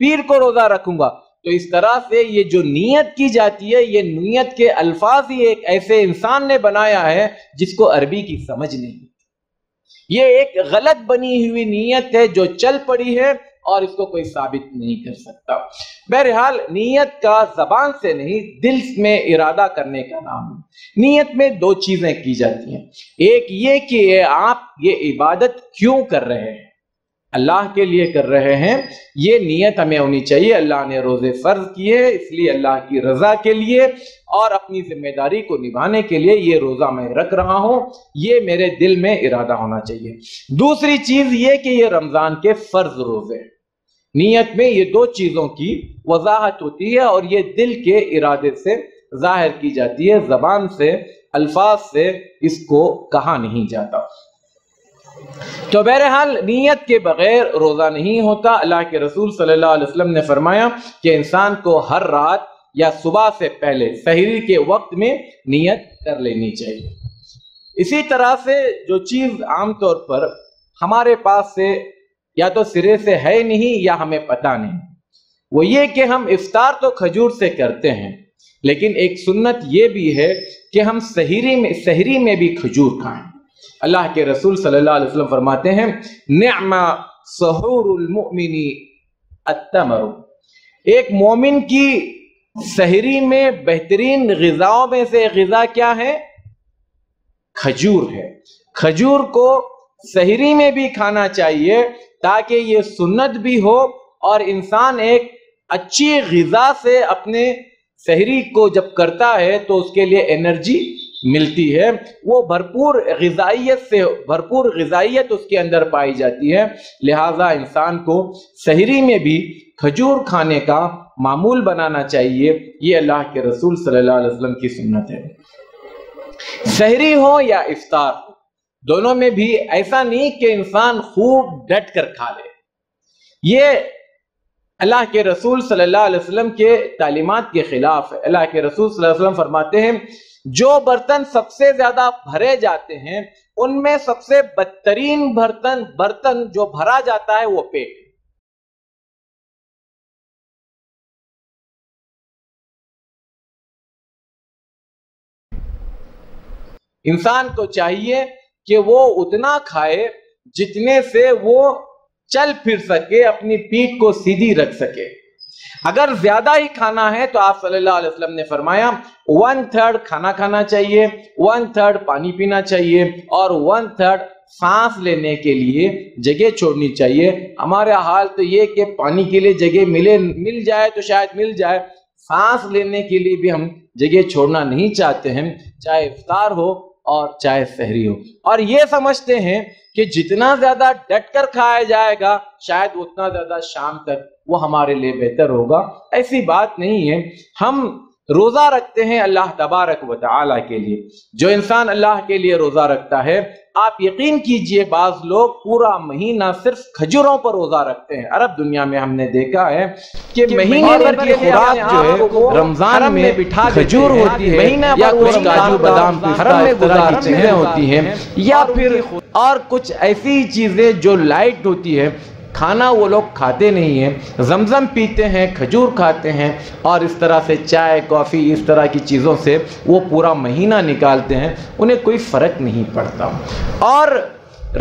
پیر کو روزہ رکھوں گا۔ تو اس طرح سے یہ جو نیت کی جاتی ہے، یہ نیت کے الفاظ ہی ایک ایسے انسان نے بنایا ہے جس کو عربی کی سمجھ نہیں، یہ ایک غلط بنی ہوئی نیت ہے جو چل پڑی ہے اور اس کو کوئی ثابت نہیں کر سکتا۔ بہرحال نیت کا زبان سے نہیں، دل میں ارادہ کرنے کا نام ہے۔ نیت میں دو چیزیں کی جاتی ہیں، ایک یہ کہ آپ یہ عبادت کیوں کر رہے ہیں، اللہ کے لیے کر رہے ہیں، یہ نیت ہمیں ہونی چاہیے۔ اللہ نے روزے فرض کیے اس لیے اللہ کی رضا کے لیے اور اپنی ذمہ داری کو نبھانے کے لیے یہ روزہ میں رکھ رہا ہوں، یہ میرے دل میں ارادہ ہونا چاہیے۔ دوسری چیز یہ کہ یہ رمضان کے فرض روزے، نیت میں یہ دو چیزوں کی وضاحت ہوتی ہے اور یہ دل کے ارادے سے ظاہر کی جاتی ہے، زبان سے الفاظ سے اس کو کہا نہیں جاتا۔ تو بہرحال نیت کے بغیر روزہ نہیں ہوتا۔ اللہ کے رسول صلی اللہ علیہ وسلم نے فرمایا کہ انسان کو ہر رات یا صبح سے پہلے سحری کے وقت میں نیت کر لینی چاہیے۔ اسی طرح سے جو چیز عام طور پر ہمارے پاس سے یا تو سرے سے ہے نہیں یا ہمیں پتہ نہیں، وہ یہ کہ ہم افطار تو کھجور سے کرتے ہیں، لیکن ایک سنت یہ بھی ہے کہ ہم سحری میں بھی کھجور کھائیں۔ اللہ کے رسول صلی اللہ علیہ وسلم فرماتے ہیں نعم سحور المؤمن التمر، ایک مومن کی سحری میں بہترین غذاؤں میں سے غذا کیا ہے؟ کھجور ہے۔ کھجور کو سحری میں بھی کھانا چاہیے تاکہ یہ سنت بھی ہو اور انسان ایک اچھی غذا سے اپنے سحری کو جب کرتا ہے تو اس کے لیے انرجی ملتی ہے، وہ بھرپور غذائیت اس کے اندر پائی جاتی ہے۔ لہٰذا انسان کو سحری میں بھی کھجور کھانے کا معمول بنانا چاہیے، یہ اللہ کے رسول صلی اللہ علیہ وسلم کی سنت ہے۔ سحری ہو یا افطار ہو، دونوں میں بھی ایسا نہیں کہ انسان خوب ڈٹ کر کھا لے، یہ اللہ کے رسول صلی اللہ علیہ وسلم کے تعلیمات کے خلاف ہے۔ اللہ کے رسول صلی اللہ علیہ وسلم فرماتے ہیں جو برتن سب سے زیادہ بھرے جاتے ہیں ان میں سب سے بدترین برتن جو بھرا جاتا ہے وہ پیٹ ہے۔ انسان کو چاہیے کہ وہ اتنا کھائے جتنے سے وہ چل پھر سکے، اپنی پیٹھ کو سیدھی رکھ سکے۔ اگر زیادہ ہی کھانا ہے تو آپ صلی اللہ علیہ وسلم نے فرمایا 1/3 کھانا کھانا چاہیے، 1/3 پانی پینا چاہیے اور 1/3 سانس لینے کے لیے جگہ چھوڑنی چاہیے۔ ہمارا حال تو یہ کہ پانی کے لیے جگہ مل جائے تو شاید مل جائے، سانس لینے کے لیے بھی ہم جگہ چھوڑنا نہیں چاہتے ہیں، چاہے افطار ہو اور چاہے سحری ہو، اور یہ سمجھتے ہیں کہ جتنا زیادہ ڈٹ کر کھایا جائے گا شاید اتنا زیادہ شام تک وہ ہمارے لیے بہتر ہوگا۔ ایسی بات نہیں ہے، ہم روزہ رکھتے ہیں اللہ تبارک و تعالیٰ کے لیے۔ جو انسان اللہ کے لیے روزہ رکھتا ہے، آپ یقین کیجئے بعض لوگ پورا مہینہ صرف کھجوروں پر روزہ رکھتے ہیں۔ عرب دنیا میں ہم نے دیکھا ہے کہ مہینے بھر کی خوراک جو ہے رمضان میں کھجور ہوتی ہے یا کچھ کاجو بادام حرم میں گزار چیزیں ہوتی ہیں یا پھر اور کچھ ایسی چیزیں جو لائٹ ہوتی ہے، کھانا وہ لوگ کھاتے نہیں ہیں، زمزم پیتے ہیں، کھجور کھاتے ہیں اور اس طرح سے چائے کافی اس طرح کی چیزوں سے وہ پورا مہینہ نکالتے ہیں، انہیں کوئی فرق نہیں پڑتا۔ اور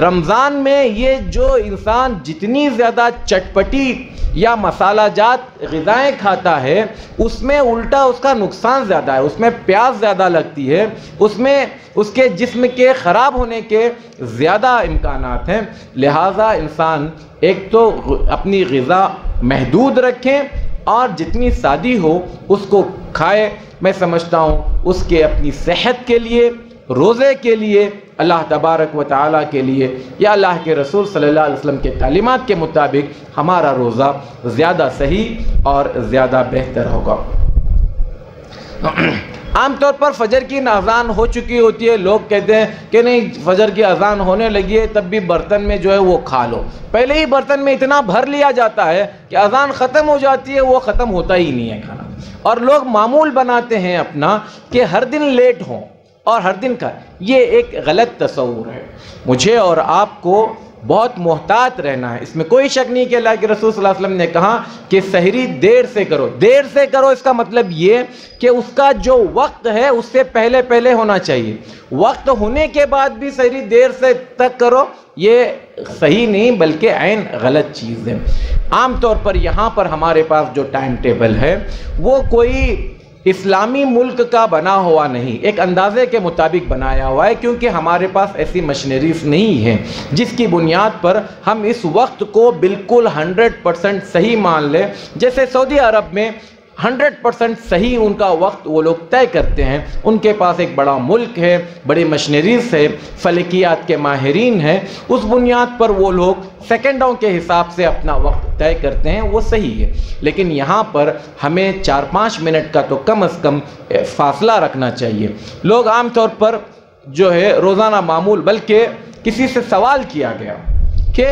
رمضان میں یہ جو انسان جتنی زیادہ چٹپٹی یا مسالہ جات غذائیں کھاتا ہے اس میں الٹا اس کا نقصان زیادہ ہے، اس میں پیاس زیادہ لگتی ہے، اس میں اس کے جسم کے خراب ہونے کے زیادہ امکانات ہیں۔ لہٰذا انسان ایک تو اپنی غذا محدود رکھیں اور جتنی سادی ہو اس کو کھائے۔ میں سمجھتا ہوں اس کے اپنی صحت کے لیے، روزے کے لیے، اللہ تبارک و تعالیٰ کے لیے یا اللہ کے رسول صلی اللہ علیہ وسلم کے تعلیمات کے مطابق ہمارا روزہ زیادہ صحیح اور زیادہ بہتر ہوگا۔ عام طور پر فجر کی اذان ہو چکی ہوتی ہے، لوگ کہتے ہیں کہ نہیں فجر کی اذان ہونے لگی ہے تب بھی برتن میں جو ہے وہ کھا لو۔ پہلے ہی برتن میں اتنا بھر لیا جاتا ہے کہ اذان ختم ہو جاتی ہے وہ ختم ہوتا ہی نہیں ہے کھانا، اور لوگ معمول بناتے ہیں اپنا کہ ہر دن لیٹ ہوں اور ہر دن کا، یہ ایک غلط تصور ہے۔ مجھے اور آپ کو بہت محتاط رہنا ہے، اس میں کوئی شک نہیں کہ اللہ کے رسول صلی اللہ علیہ وسلم نے کہا کہ سحری دیر سے کرو۔ دیر سے کرو اس کا مطلب یہ کہ اس کا جو وقت ہے اس سے پہلے پہلے ہونا چاہیے، وقت ہونے کے بعد بھی سحری دیر سے تک کرو یہ صحیح نہیں بلکہ عین غلط چیز ہے۔ عام طور پر یہاں پر ہمارے پاس جو ٹائم ٹیبل ہے وہ کوئی اسلامی ملک کا بنا ہوا نہیں، ایک اندازے کے مطابق بنایا ہوا ہے، کیونکہ ہمارے پاس ایسی مشینریز نہیں ہیں جس کی بنیاد پر ہم اس وقت کو بالکل 100% صحیح مان لیں۔ جیسے سعودی عرب میں 100% صحیح ان کا وقت وہ لوگ طے کرتے ہیں، ان کے پاس ایک بڑا ملک ہے، بڑی مشینریز ہے، فلکیات کے ماہرین ہیں، اس بنیاد پر وہ لوگ سیکنڈوں کے حساب سے اپنا وقت طے کرتے ہیں، وہ صحیح ہے۔ لیکن یہاں پر ہمیں 4-5 منٹ کا تو کم از کم فاصلہ رکھنا چاہیے۔ لوگ عام طور پر جو ہے روزانہ معمول، بلکہ کسی سے سوال کیا گیا کہ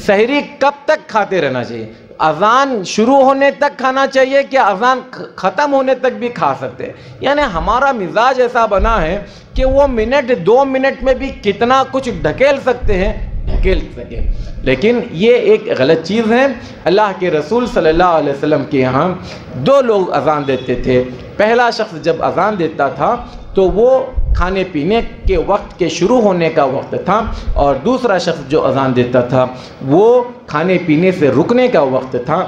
سحری کب تک کھاتے رہنا چاہیے، اذان شروع ہونے تک کھانا چاہیے کہ اذان ختم ہونے تک بھی کھا سکتے ہیں؟ یعنی ہمارا مزاج ایسا بنا ہے کہ وہ منٹ 2 منٹ میں بھی کتنا کچھ ڈھکیل سکتے ہیں ڈھکیل سکیں، لیکن یہ ایک غلط چیز ہے۔ اللہ کے رسول صلی اللہ علیہ وسلم کے یہاں 2 لوگ اذان دیتے تھے۔ پہلا شخص جب اذان دیتا تھا تو وہ کھانے پینے کے وقت کے شروع ہونے کا وقت تھا، اور دوسرا شخص جو اذان دیتا تھا وہ کھانے پینے سے رکنے کا وقت تھا۔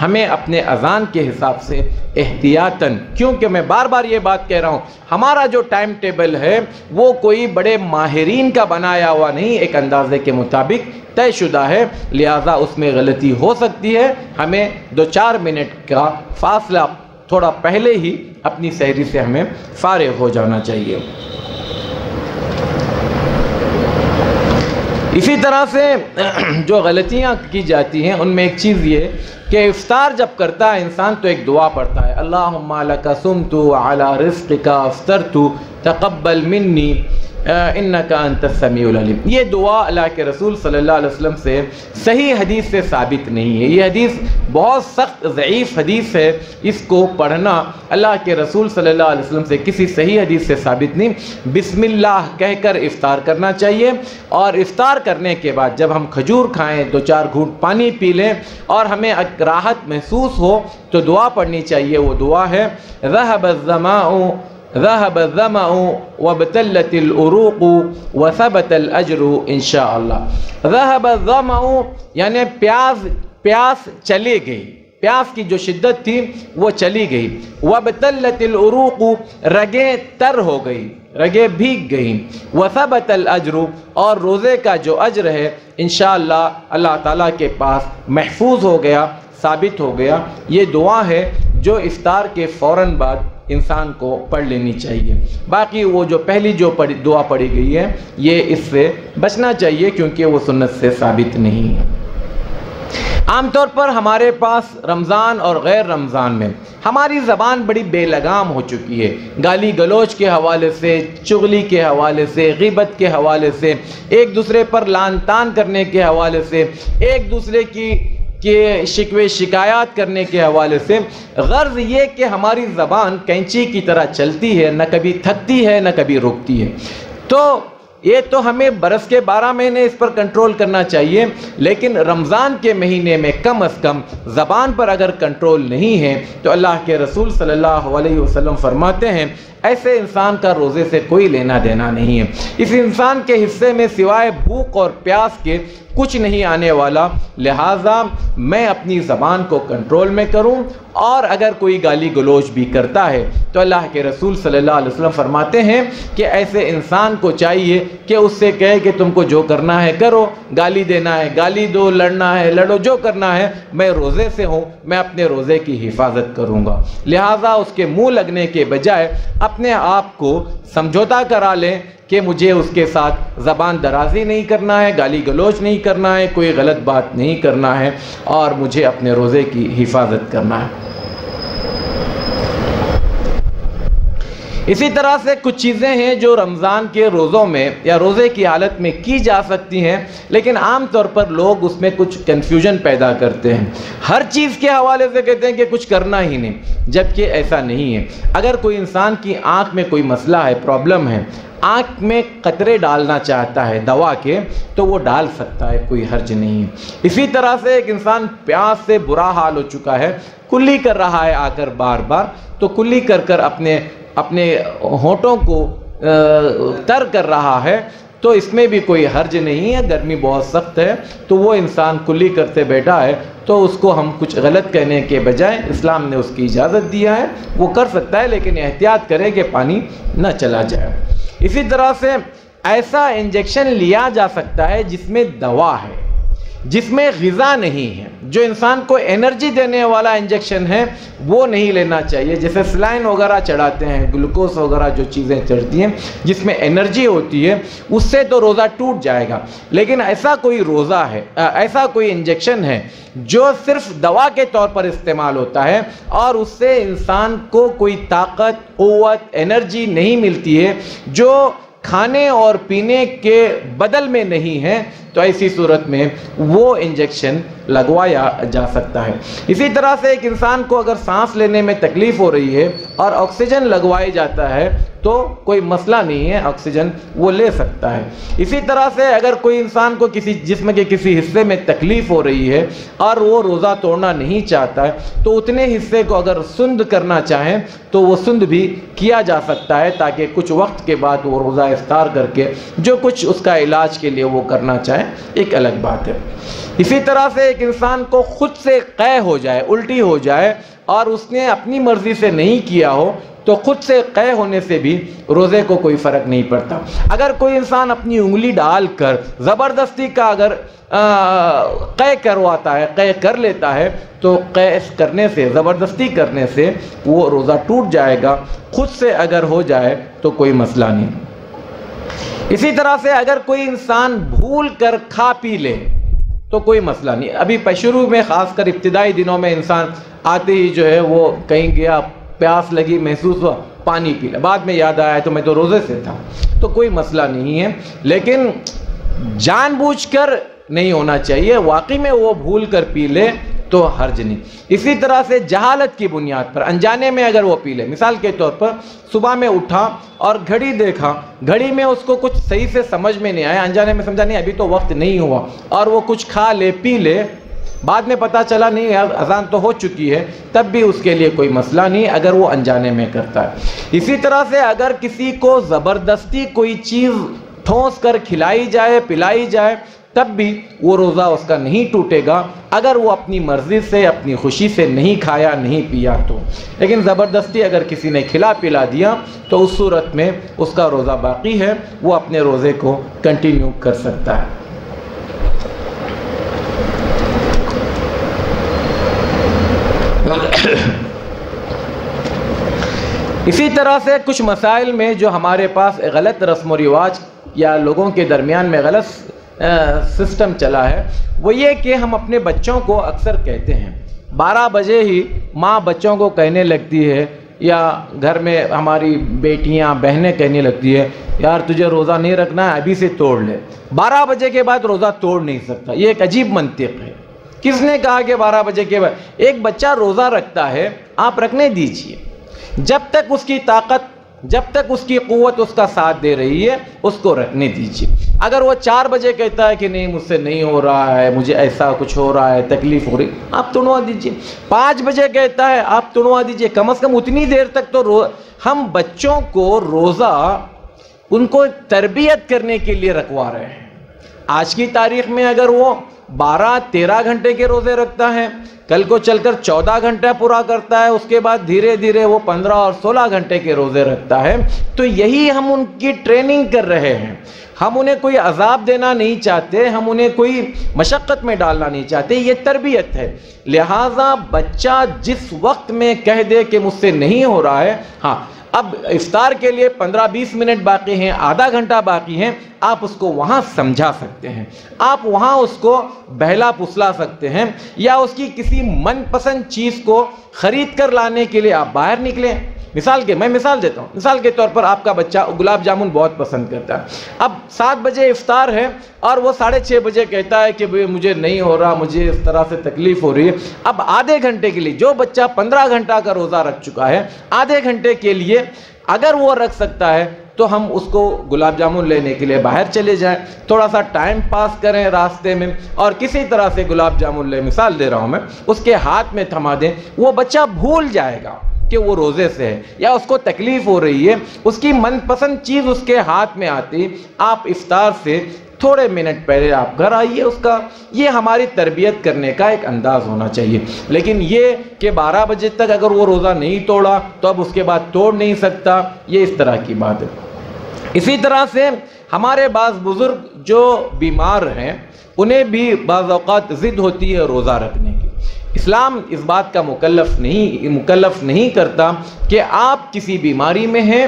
ہمیں اپنے اذان کے حساب سے احتیاطاً، کیونکہ میں بار بار یہ بات کہہ رہا ہوں ہمارا جو ٹائم ٹیبل ہے وہ کوئی بڑے ماہرین کا بنایا ہوا نہیں، ایک اندازے کے مطابق طے شدہ ہے، لہذا اس میں غلطی ہو سکتی ہے۔ ہمیں 2-4 منٹ کا فاصلہ تھوڑا پہلے ہی اپنی سحری سے ہمیں فارغ ہو جانا چاہیے۔ اسی طرح سے جو غلطیاں کی جاتی ہیں ان میں ایک چیز یہ کہ افطار جب کرتا ہے انسان تو ایک دعا پڑھتا ہے، اللہم لک صمت علی رزقک افطرت تقبل منی انک انت السمیع العلیم۔ یہ دعا اللہ کے رسول صلی اللہ علیہ وسلم سے صحیح حدیث سے ثابت نہیں ہے، یہ حدیث بہت سخت ضعیف حدیث ہے، اس کو پڑھنا اللہ کے رسول صلی اللہ علیہ وسلم سے کسی صحیح حدیث سے ثابت نہیں۔ بسم اللہ کہہ کر افطار کرنا چاہیے، اور افطار کرنے کے بعد جب ہم کھجور کھائیں 2-4 گھونٹ پانی پی لیں اور ہمیں راحت محسوس ہو تو دعا پڑھنی چاہیے۔ وہ دعا ہے ذهب الظمأ وابتلت العروق وثبت الاجر انشاءاللہ۔ ذهب الظمأ یعنی پیاس چلی گئی، پیاس کی جو شدت تھی وہ چلی گئی۔ وابتلت العروق رگیں تر ہو گئی، رگیں بھیگ گئیں۔ وثبت الاجر اور روزے کا جو اجر ہے انشاءاللہ اللہ تعالیٰ کے پاس محفوظ ہو گیا، ثابت ہو گیا۔ یہ دعا ہے جو افطار کے فوراً بعد انسان کو پڑھ لینی چاہیے۔ باقی وہ جو پہلی جو دعا پڑھی گئی ہے یہ اس سے بچنا چاہیے کیونکہ وہ سنت سے ثابت نہیں ہے۔ عام طور پر ہمارے پاس رمضان اور غیر رمضان میں ہماری زبان بڑی بے لگام ہو چکی ہے، گالی گلوچ کے حوالے سے، چغلی کے حوالے سے، غیبت کے حوالے سے، ایک دوسرے پر لعن طعن کرنے کے حوالے سے، ایک دوسرے کی شکوے شکایات کرنے کے حوالے سے۔ غرض یہ کہ ہماری زبان کینچی کی طرح چلتی ہے، نہ کبھی تھکتی ہے نہ کبھی رکتی ہے۔ تو یہ تو ہمیں برس کے 12 مہینے اس پر کنٹرول کرنا چاہیے، لیکن رمضان کے مہینے میں کم از کم زبان پر اگر کنٹرول نہیں ہے تو اللہ کے رسول صلی اللہ علیہ وسلم فرماتے ہیں ایسے انسان کا روزے سے کوئی لینا دینا نہیں ہے۔ اس انسان کے حصے میں سوائے بھوک اور پیاس کے کچھ نہیں آنے والا، لہٰذا میں اپنی زبان کو کنٹرول میں کروں، اور اگر کوئی گالی گلوچ بھی کرتا ہے تو اللہ کے رسول صلی اللہ علیہ وسلم فرماتے ہیں کہ ایسے انسان کو چاہیے کہ اس سے کہے کہ تم کو جو کرنا ہے کرو، گالی دینا ہے گالی دو، لڑنا ہے لڑو، جو کرنا ہے، میں روزے سے ہوں، میں اپنے روزے کی حفاظت کروں گا۔ لہٰذا اس کے منہ لگنے کے بجائے اپنے آپ کو سمجھوتا کرا لیں کہ مجھے اس کے ساتھ زبان درازی نہیں کرنا ہے، گالی گلوچ نہیں کرنا ہے، کوئی غلط بات نہیں کرنا ہے، اور مجھے اپنے روزے کی حفاظت کرنا ہے۔ اسی طرح سے کچھ چیزیں ہیں جو رمضان کے روزوں میں یا روزے کی حالت میں کی جا سکتی ہیں، لیکن عام طور پر لوگ اس میں کچھ کنفیوژن پیدا کرتے ہیں، ہر چیز کے حوالے سے کہتے ہیں کہ کچھ کرنا ہی نہیں، جبکہ ایسا نہیں ہے۔ اگر کوئی انسان کی آنکھ میں کوئی مسئلہ ہے، پرابلم ہے، آنکھ میں قطرے ڈالنا چاہتا ہے دوا کے، تو وہ ڈال سکتا ہے، کوئی حرج نہیں ہے۔ اسی طرح سے ایک انسان پیاس سے برا حال ہو چکا ہے، کلی کر رہا ہے آ کر بار بار، تو کلی کر کر اپنے ہونٹوں کو تر کر رہا ہے، تو اس میں بھی کوئی حرج نہیں ہے۔ گرمی بہت سخت ہے تو وہ انسان کلی کرتے بیٹھا ہے، تو اس کو ہم کچھ غلط کہنے کے بجائے اسلام نے اس کی اجازت دیا ہے، وہ کر سکتا ہے، لیکن احتیاط کرے کہ پانی نہ چلا جائے۔ اسی طرح سے ایسا انجیکشن لیا جا سکتا ہے جس میں دوا ہے، جس میں غذا نہیں ہے، جو انسان کو انرجی دینے والا انجیکشن ہے وہ نہیں لینا چاہیے، جیسے سلائن وغیرہ چڑھاتے ہیں، گلوکوز وغیرہ جو چیزیں چڑھتی ہیں جس میں انرجی ہوتی ہے، اس سے تو روزہ ٹوٹ جائے گا۔ لیکن ایسا کوئی روزہ ہے، ایسا کوئی انجیکشن ہے جو صرف دوا کے طور پر استعمال ہوتا ہے، اور اس سے انسان کو کوئی طاقت، قوت، انرجی نہیں ملتی ہے، جو کھانے اور پینے کے بدل میں نہیں ہے، تو ایسی صورت میں وہ انجیکشن لگوایا جا سکتا ہے۔ اسی طرح سے ایک انسان کو اگر سانس لینے میں تکلیف ہو رہی ہے اور آکسیجن لگوائی جاتا ہے تو کوئی مسئلہ نہیں ہے، آکسیجن وہ لے سکتا ہے۔ اسی طرح سے اگر کوئی انسان کو کسی جسم کے کسی حصے میں تکلیف ہو رہی ہے اور وہ روزہ توڑنا نہیں چاہتا ہے، تو اتنے حصے کو اگر سند کرنا چاہیں تو وہ سند بھی کیا جا سکتا ہے، تاکہ کچھ وقت کے بعد وہ روزہ افطار کر کے جو کچھ اس کا علاج کے لیے وہ کرنا چاہے، ایک الگ بات ہے۔ اسی طرح سے ایک انسان کو خود سے قے ہو جائے، الٹی ہو جائے، اور اس نے اپنی مرضی سے نہیں کیا ہو، تو خود سے قے ہونے سے بھی روزے کو کوئی فرق نہیں پڑتا۔ اگر کوئی انسان اپنی انگلی ڈال کر زبردستی کا اگر قے کرواتا ہے، قے کر لیتا ہے، تو قے کرنے سے، زبردستی کرنے سے وہ روزہ ٹوٹ جائے گا۔ خود سے اگر ہو جائے تو کوئی مسئلہ نہیں۔ اسی طرح سے اگر کوئی انسان بھول کر کھا پی لے تو کوئی مسئلہ نہیں۔ ابھی شروع میں، خاص کر ابتدائی دنوں میں، انسان آتے ہی جو ہے وہ کہیں گیا، پیاس لگی، محسوس ہوا، پانی پی لیا، بعد میں یاد آیا تو میں تو روزے سے تھا، تو کوئی مسئلہ نہیں ہے۔ لیکن جان بوجھ کر نہیں ہونا چاہیے، واقعی میں وہ بھول کر پی لے تو حرج نہیں۔ اسی طرح سے جہالت کی بنیاد پر انجانے میں اگر وہ پی لے، مثال کے طور پر صبح میں اٹھا اور گھڑی دیکھا، گھڑی میں اس کو کچھ صحیح سے سمجھ میں نہیں آیا، انجانے میں سمجھا نہیں ابھی تو وقت نہیں ہوا، اور وہ کچھ کھا لے، پی لے، بعد میں پتہ چلا نہیں اذان تو ہو چکی ہے، تب بھی اس کے لیے کوئی مسئلہ نہیں اگر وہ انجانے میں کرتا ہے۔ اسی طرح سے اگر کسی کو زبردستی کوئی چیز ٹھونس کر کھلائی جائے، پلائی جائے، تب بھی وہ روزہ اس کا نہیں ٹوٹے گا، اگر وہ اپنی مرضی سے، اپنی خوشی سے نہیں کھایا، نہیں پیا تو۔ لیکن زبردستی اگر کسی نے کھلا پلا دیا تو اس صورت میں اس کا روزہ باقی ہے، وہ اپنے روزے کو کنٹینیو کر سکتا ہے۔ اسی طرح سے کچھ مسائل میں جو ہمارے پاس غلط رسم و رواج یا لوگوں کے درمیان میں غلط سسٹم چلا ہے، وہ یہ کہ ہم اپنے بچوں کو اکثر کہتے ہیں 12 بجے ہی ماں بچوں کو کہنے لگتی ہے، یا گھر میں ہماری بیٹیاں، بہنیں کہنے لگتی ہے، یار تجھے روزہ نہیں رکھنا ہے، ابھی سے توڑ لے، 12 بجے کے بعد روزہ توڑ نہیں سکتا۔ یہ ایک عجیب منطق ہے۔ کس نے کہا کہ 12 بجے کے بعد؟ ایک بچہ روزہ رکھتا ہے، آپ رکھنے دیجئے، جب تک اس کی طاقت جب تک اس کی قوت اس کا ساتھ دے رہی ہے اس کو رکھنے دیجیے۔ اگر وہ 4 بجے کہتا ہے کہ نہیں مجھ سے نہیں ہو رہا ہے، مجھے ایسا کچھ ہو رہا ہے، تکلیف ہو رہی، آپ توڑوا دیجیے۔ 5 بجے کہتا ہے آپ توڑوا دیجیے، کم از کم اتنی دیر تک تو ہم بچوں کو روزہ ان کو تربیت کرنے کے لیے رکھوا رہے ہیں۔ آج کی تاریخ میں اگر وہ 12-13 گھنٹے کے روزے رکھتا ہے، کل کو چل کر 14 گھنٹہ پورا کرتا ہے، اس کے بعد دھیرے دھیرے وہ 15 اور 16 گھنٹے کے روزے رکھتا ہے، تو یہی ہم ان کی ٹریننگ کر رہے ہیں۔ ہم انہیں کوئی عذاب دینا نہیں چاہتے، ہم انہیں کوئی مشقت میں ڈالنا نہیں چاہتے، یہ تربیت ہے۔ لہٰذا بچہ جس وقت میں کہہ دے کہ مجھ سے نہیں ہو رہا ہے، ہاں اب افطار کے لیے 15-20 منٹ باقی ہیں، آدھا گھنٹہ باقی ہیں، آپ اس کو وہاں سمجھا سکتے ہیں، آپ وہاں اس کو بہلا پھسلا سکتے ہیں، یا اس کی کسی من پسند چیز کو خرید کر لانے کے لیے آپ باہر نکلیں۔ میں مثال دیتا ہوں، مثال کے طور پر آپ کا بچہ گلاب جامن بہت پسند کرتا ہے، اب 7 بجے افطار ہے اور وہ 6:30 بجے کہتا ہے کہ مجھے نہیں ہو رہا، مجھے اس طرح سے تکلیف ہو رہی ہے۔ اب آدھے گھنٹے کے لیے، جو بچہ 15 گھنٹہ کا روزہ رکھ چکا ہے، آدھے گھنٹے کے لیے اگر وہ رکھ سکتا ہے تو ہم اس کو گلاب جامن لینے کے لیے باہر چلے جائیں، تھوڑا سا ٹائم پاس کریں راستے میں، اور کسی طرح سے گلاب جامن لے، مثال دے رہا ہوں میں، اس کے ہاتھ میں تھما دیں، وہ بچہ بھول جائے گا کہ وہ روزے سے ہے یا اس کو تکلیف ہو رہی ہے، اس کی من پسند چیز اس کے ہاتھ میں آتی، آپ افطار سے تھوڑے منٹ پہلے آپ گھر آئیے اس کا، یہ ہماری تربیت کرنے کا ایک انداز ہونا چاہیے۔ لیکن یہ کہ 12 بجے تک اگر وہ روزہ نہیں توڑا تو اب اس کے بعد توڑ نہیں سکتا، یہ اس طرح کی بات ہے۔ اسی طرح سے ہمارے بعض بزرگ جو بیمار ہیں انہیں بھی بعض اوقات ضد ہوتی ہے روزہ رکھنے کی۔ اسلام اس بات کا مکلف نہیں کرتا کہ آپ کسی بیماری میں ہیں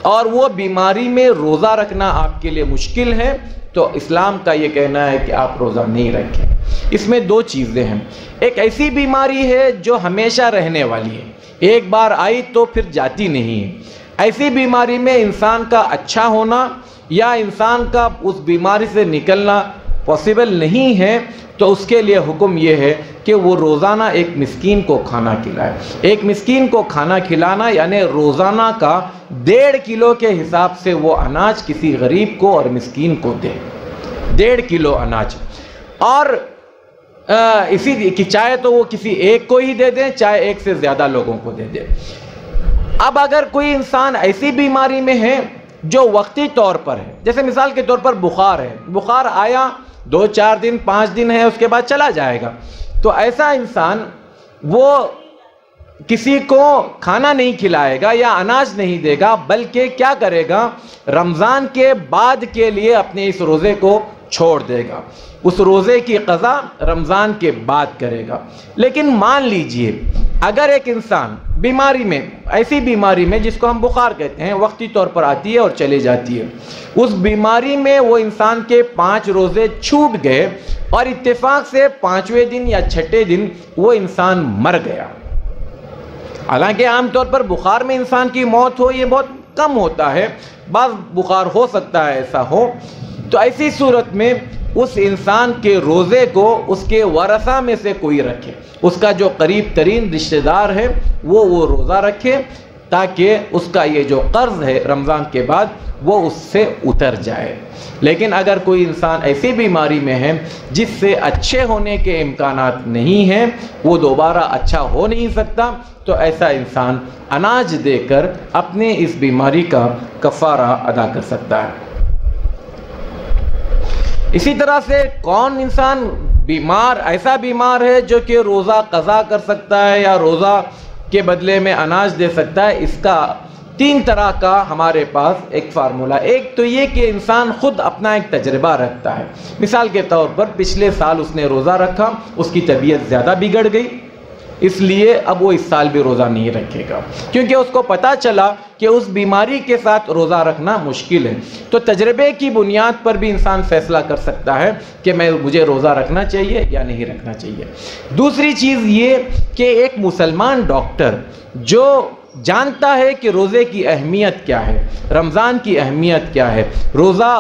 اور وہ بیماری میں روزہ رکھنا آپ کے لیے مشکل ہے، تو اسلام کا یہ کہنا ہے کہ آپ روزہ نہیں رکھیں۔ اس میں 2 چیزیں ہیں، ایک ایسی بیماری ہے جو ہمیشہ رہنے والی ہے، ایک بار آئی تو پھر جاتی نہیں ہے۔ ایسی بیماری میں انسان کا اچھا ہونا یا انسان کا اس بیماری سے نکلنا پاسبل نہیں ہے، تو اس کے لیے حکم یہ ہے کہ وہ روزانہ ایک مسکین کو کھانا کھلائے۔ ایک مسکین کو کھانا کھلانا یعنی روزانہ کا 1.5 کلو کے حساب سے وہ اناج کسی غریب کو اور مسکین کو دے، 1.5 کلو اناج، اور اسی کی چاہے تو وہ کسی ایک کو ہی دے دیں، چاہے ایک سے زیادہ لوگوں کو دے دیں۔ اب اگر کوئی انسان ایسی بیماری میں ہے جو وقتی طور پر ہے، جیسے مثال کے طور پر بخار ہے، بخار آیا 2-4 دن 5 دن ہے، اس کے بعد چلا جائے گا، تو ایسا انسان وہ کسی کو کھانا نہیں کھلائے گا یا اناج نہیں دے گا، بلکہ کیا کرے گا، رمضان کے بعد کے لیے اپنے اس روزے کو چھوڑ دے گا، اس روزے کی قضا رمضان کے بعد کرے گا۔ لیکن مان لیجئے اگر ایک انسان بیماری میں، ایسی بیماری میں جس کو ہم بخار کہتے ہیں، وقتی طور پر آتی ہے اور چلی جاتی ہے، اس بیماری میں وہ انسان کے 5 روزے چھوٹ گئے اور اتفاق سے 5ویں دن یا 6ٹھے دن وہ انسان مر گیا۔ حالانکہ عام طور پر بخار میں انسان کی موت ہو یہ بہت کم ہوتا ہے، بعض بخار ہو سکتا ہے ایسا ہو، تو ایسی صورت میں اس انسان کے روزے کو اس کے ورثہ میں سے کوئی رکھے، اس کا جو قریب ترین رشتہ دار ہے وہ روزہ رکھے، تاکہ اس کا یہ جو قرض ہے رمضان کے بعد وہ اس سے اتر جائے۔ لیکن اگر کوئی انسان ایسی بیماری میں ہے جس سے اچھے ہونے کے امکانات نہیں ہیں، وہ دوبارہ اچھا ہو نہیں سکتا، تو ایسا انسان اناج دے کر اپنے اس بیماری کا کفارہ ادا کر سکتا ہے۔ اسی طرح سے کون انسان ایسا بیمار ہے جو کہ روزہ قضا کر سکتا ہے یا روزہ کے بدلے میں اناج دے سکتا ہے؟ اس کا 3 طرح کا ہمارے پاس ایک فارمولہ۔ ایک تو یہ کہ انسان خود اپنا ایک تجربہ رکھتا ہے، مثال کے طور پر پچھلے سال اس نے روزہ رکھا، اس کی طبیعت زیادہ بگڑ گئی، اس لیے اب وہ اس سال بھی روزہ نہیں رکھے گا، کیونکہ اس کو پتہ چلا کہ اس بیماری کے ساتھ روزہ رکھنا مشکل ہے۔ تو تجربے کی بنیاد پر بھی انسان فیصلہ کر سکتا ہے کہ مجھے روزہ رکھنا چاہیے یا نہیں رکھنا چاہیے۔ دوسری چیز یہ کہ ایک مسلمان ڈاکٹر جو جانتا ہے کہ روزے کی اہمیت کیا ہے، رمضان کی اہمیت کیا ہے، روزہ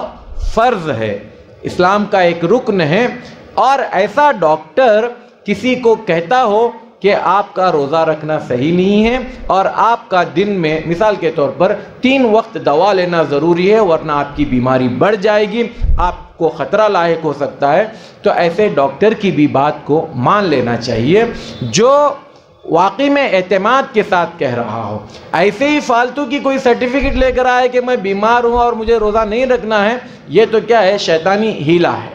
فرض ہے، اسلام کا ایک رکن ہے، اور ایسا ڈاکٹر کسی کو کہتا ہو کہ آپ کا روزہ رکھنا صحیح نہیں ہے اور آپ کا دن میں مثال کے طور پر 3 وقت دوا لینا ضروری ہے، ورنہ آپ کی بیماری بڑھ جائے گی، آپ کو خطرہ لاحق ہو سکتا ہے، تو ایسے ڈاکٹر کی بھی بات کو مان لینا چاہیے جو واقعی میں اعتماد کے ساتھ کہہ رہا ہو۔ ایسے ہی فالتو کی کوئی سرٹیفکیٹ لے کر آئے کہ میں بیمار ہوں اور مجھے روزہ نہیں رکھنا ہے، یہ تو کیا ہے، شیطانی ہیلا ہے،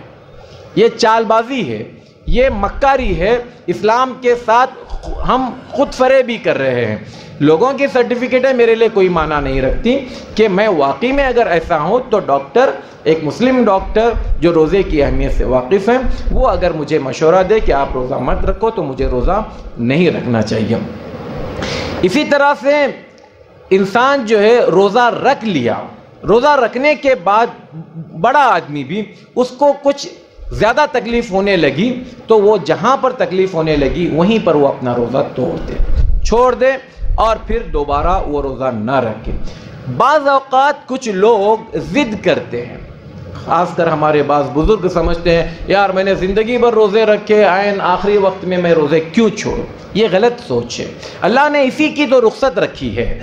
یہ چال بازی ہے، یہ مکاری ہے، اسلام کے ساتھ ہم خود فریبی کر رہے ہیں۔ لوگوں کی سرٹیفکیٹیں میرے لیے کوئی معنی نہیں رکھتی کہ میں واقعی میں اگر ایسا ہوں تو ڈاکٹر، ایک مسلم ڈاکٹر جو روزے کی اہمیت سے واقف ہیں، وہ اگر مجھے مشورہ دے کہ آپ روزہ مت رکھو تو مجھے روزہ نہیں رکھنا چاہیے۔ اسی طرح سے انسان جو ہے روزہ رکھ لیا، روزہ رکھنے کے بعد بڑا آدمی بھی اس کو کچھ زیادہ تکلیف ہونے لگی تو وہ جہاں پر تکلیف ہونے لگی وہیں پر وہ اپنا روزہ چھوڑ دے اور پھر دوبارہ وہ روزہ نہ رکھے۔ بعض اوقات کچھ لوگ ضد کرتے ہیں، خاص کر ہمارے بعض بزرگ سمجھتے ہیں یار میں نے زندگی بھر روزے رکھے، عین آخری وقت میں روزے کیوں چھوڑوں؟ یہ غلط سوچ ہے۔ اللہ نے اسی کی تو رخصت رکھی ہے۔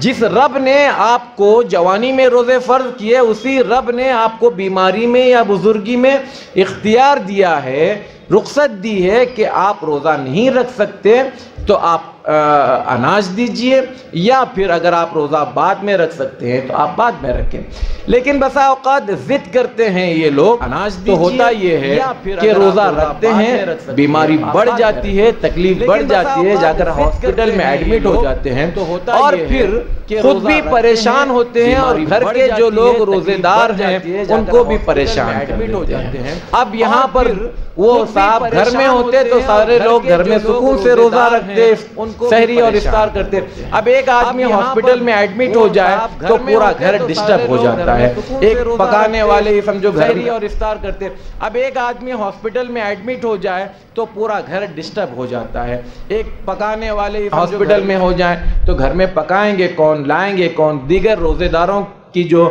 جس رب نے آپ کو جوانی میں روزے فرض کیے، اسی رب نے آپ کو بیماری میں یا بزرگی میں اختیار دیا ہے، رخصت دی ہے کہ آپ روزہ نہیں رکھ سکتے تو آپ اناج دیجئے، یا پھر اگر آپ روزہ بعد میں رکھ سکتے ہیں تو آپ بعد میں رکھیں۔ لیکن بسا اوقات ضد کرتے ہیں یہ لوگ، اناج دیجئے، تو ہوتا یہ ہے کہ روزہ رکھتے ہیں، بیماری بڑھ جاتی ہے، تکلیف بڑھ جاتی ہے، جا کر ہاسپٹل میں ایڈمٹ ہو جاتے ہیں، اور پھر خود بھی پریشان ہوتے ہیں اور گھر کے جو لوگ روزے دار ہیں ان کو بھی پریشان ہو جاتے ہیں۔ اب یہاں پر وہ صاحب گھر میں ہوتے تو سارے لوگ گھر میں سکون سے روزہ رکھتے، سحری اور افطار کرتے۔ اب ایک آدمی ہاسپٹل میں ایڈمٹ ہو جائے تو پورا گھر ڈسٹرب ہو جاتا ہے۔ ایک پکانے والے سمجھو سحری اور افطار کرتے، اب ایک آدمی ہاسپٹل میں ایڈمٹ ہو جائے تو پورا گھر ڈسٹرب ہو جاتا ہے۔ ایک پکانے والے ہاسپٹل میں ہو جائیں تو گھر میں پکائیں گے کون، لائیں گے کون، دیگر روزے داروں کی جو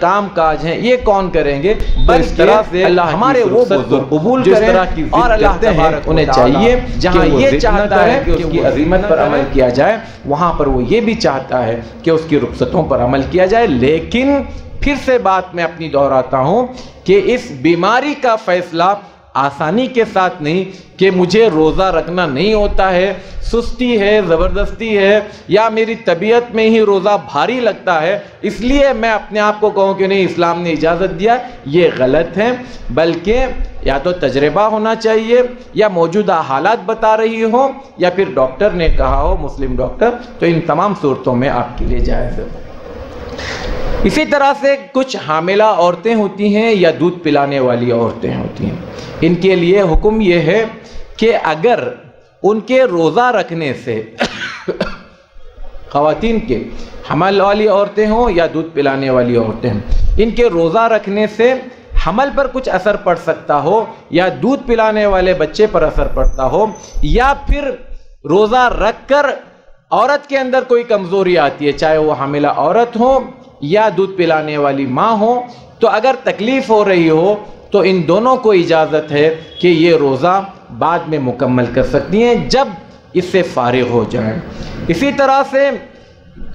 کام کاج ہیں یہ کون کریں گے؟ اس طرح سے اللہ ہمارے وہ بزرگ قبول کریں اور اللہ تبارک انہیں چاہیے جہاں یہ چاہتا ہے کہ اس کی عظمت پر عمل کیا جائے وہاں پر وہ یہ بھی چاہتا ہے کہ اس کی رخصتوں پر عمل کیا جائے۔ لیکن پھر سے بات میں اپنی دہراتا ہوں کہ اس بیماری کا فیصلہ آسانی کے ساتھ نہیں کہ مجھے روزہ رکھنا نہیں ہوتا ہے، سستی ہے، زبردستی ہے، یا میری طبیعت میں ہی روزہ بھاری لگتا ہے اس لیے میں اپنے آپ کو کہوں کہ نہیں اسلام نے اجازت دیا، یہ غلط ہے۔ بلکہ یا تو تجربہ ہونا چاہیے، یا موجودہ حالات بتا رہی ہو، یا پھر ڈاکٹر نے کہا ہو، مسلم ڈاکٹر، تو ان تمام صورتوں میں آپ کے لیے جائز ہے۔ اسی طرح سے کچھ حاملہ عورتیں ہوتی ہیں یا دودھ پلانے والی عورتیں ہوتی ہیں، ان کے لیے حکم یہ ہے کہ اگر ان کے روزہ رکھنے سے خواتین کے حمل والی عورتیں ہوں یا دودھ پلانے والی عورتیں ہوں، ان کے روزہ رکھنے سے حمل پر کچھ اثر پڑ سکتا ہو، یا دودھ پلانے والے بچے پر اثر پڑتا ہو، یا پھر روزہ رکھ کر عورت کے اندر کوئی کمزوری آتی ہے، چاہے وہ حاملہ عورت ہو یا دودھ پلانے والی ماں ہو، تو اگر تکلیف ہو رہی ہو تو ان دونوں کو اجازت ہے کہ یہ روزہ بعد میں مکمل کر سکتی ہیں جب اس سے فارغ ہو جائیں۔ اسی طرح سے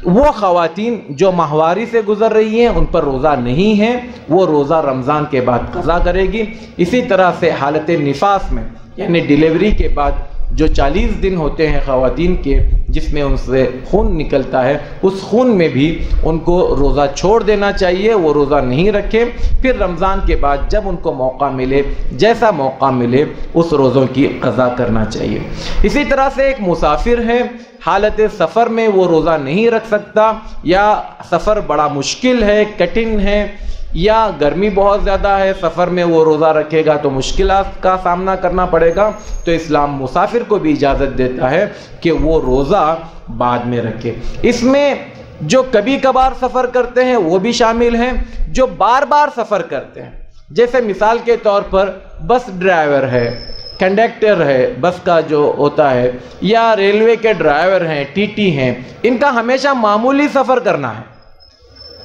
وہ خواتین جو ماہواری سے گزر رہی ہیں ان پر روزہ نہیں ہے، وہ روزہ رمضان کے بعد قضا کرے گی۔ اسی طرح سے حالت نفاس میں یعنی ڈیلیوری کے بعد جو 40 دن ہوتے ہیں خواتین کے جس میں ان سے خون نکلتا ہے، اس خون میں بھی ان کو روزہ چھوڑ دینا چاہیے، وہ روزہ نہیں رکھیں، پھر رمضان کے بعد جب ان کو موقع ملے، جیسا موقع ملے، اس روزوں کی قضا کرنا چاہیے۔ اسی طرح سے ایک مسافر ہے، حالت سفر میں وہ روزہ نہیں رکھ سکتا، یا سفر بڑا مشکل ہے، کٹھن ہے، یا گرمی بہت زیادہ ہے، سفر میں وہ روزہ رکھے گا تو مشکلات کا سامنا کرنا پڑے گا، تو اسلام مسافر کو بھی اجازت دیتا ہے کہ وہ روزہ بعد میں رکھے۔ اس میں جو کبھی کبھار سفر کرتے ہیں وہ بھی شامل ہیں، جو بار بار سفر کرتے ہیں، جیسے مثال کے طور پر بس ڈرائیور ہے، کنڈکٹر ہے بس کا جو ہوتا ہے، یا ریلوے کے ڈرائیور ہیں، ٹی ٹی ہیں، ان کا ہمیشہ معمولی سفر کرنا ہے،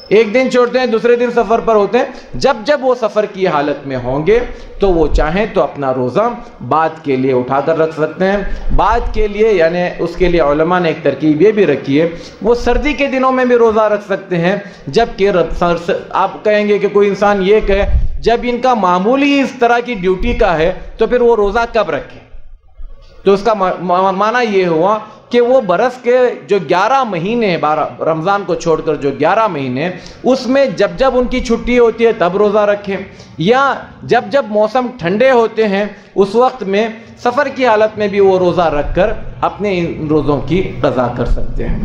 ایک دن چھوڑتے ہیں، دوسرے دن سفر پر ہوتے ہیں، جب جب وہ سفر کی حالت میں ہوں گے تو وہ چاہیں تو اپنا روزہ بعد کے لیے اٹھا کر رکھ سکتے ہیں۔ بعد کے لیے یعنی اس کے لیے علماء نے ایک ترکیب یہ بھی رکھی ہے، وہ سردی کے دنوں میں بھی روزہ رکھ سکتے ہیں، جبکہ آپ کہیں گے کہ کوئی انسان یہ کہے جب ان کا معمولی اس طرح کی ڈیوٹی کا ہے تو پھر وہ روزہ کب رکھیں؟ تو اس کا معنی یہ ہوا کہ وہ برس کے جو 11 مہینے، رمضان کو چھوڑ کر جو 11 مہینے، اس میں جب جب ان کی چھٹی ہوتی ہے تب روزہ رکھیں، یا جب جب موسم ٹھنڈے ہوتے ہیں اس وقت میں سفر کی حالت میں بھی وہ روزہ رکھ کر اپنے ان روزوں کی قضا کر سکتے ہیں۔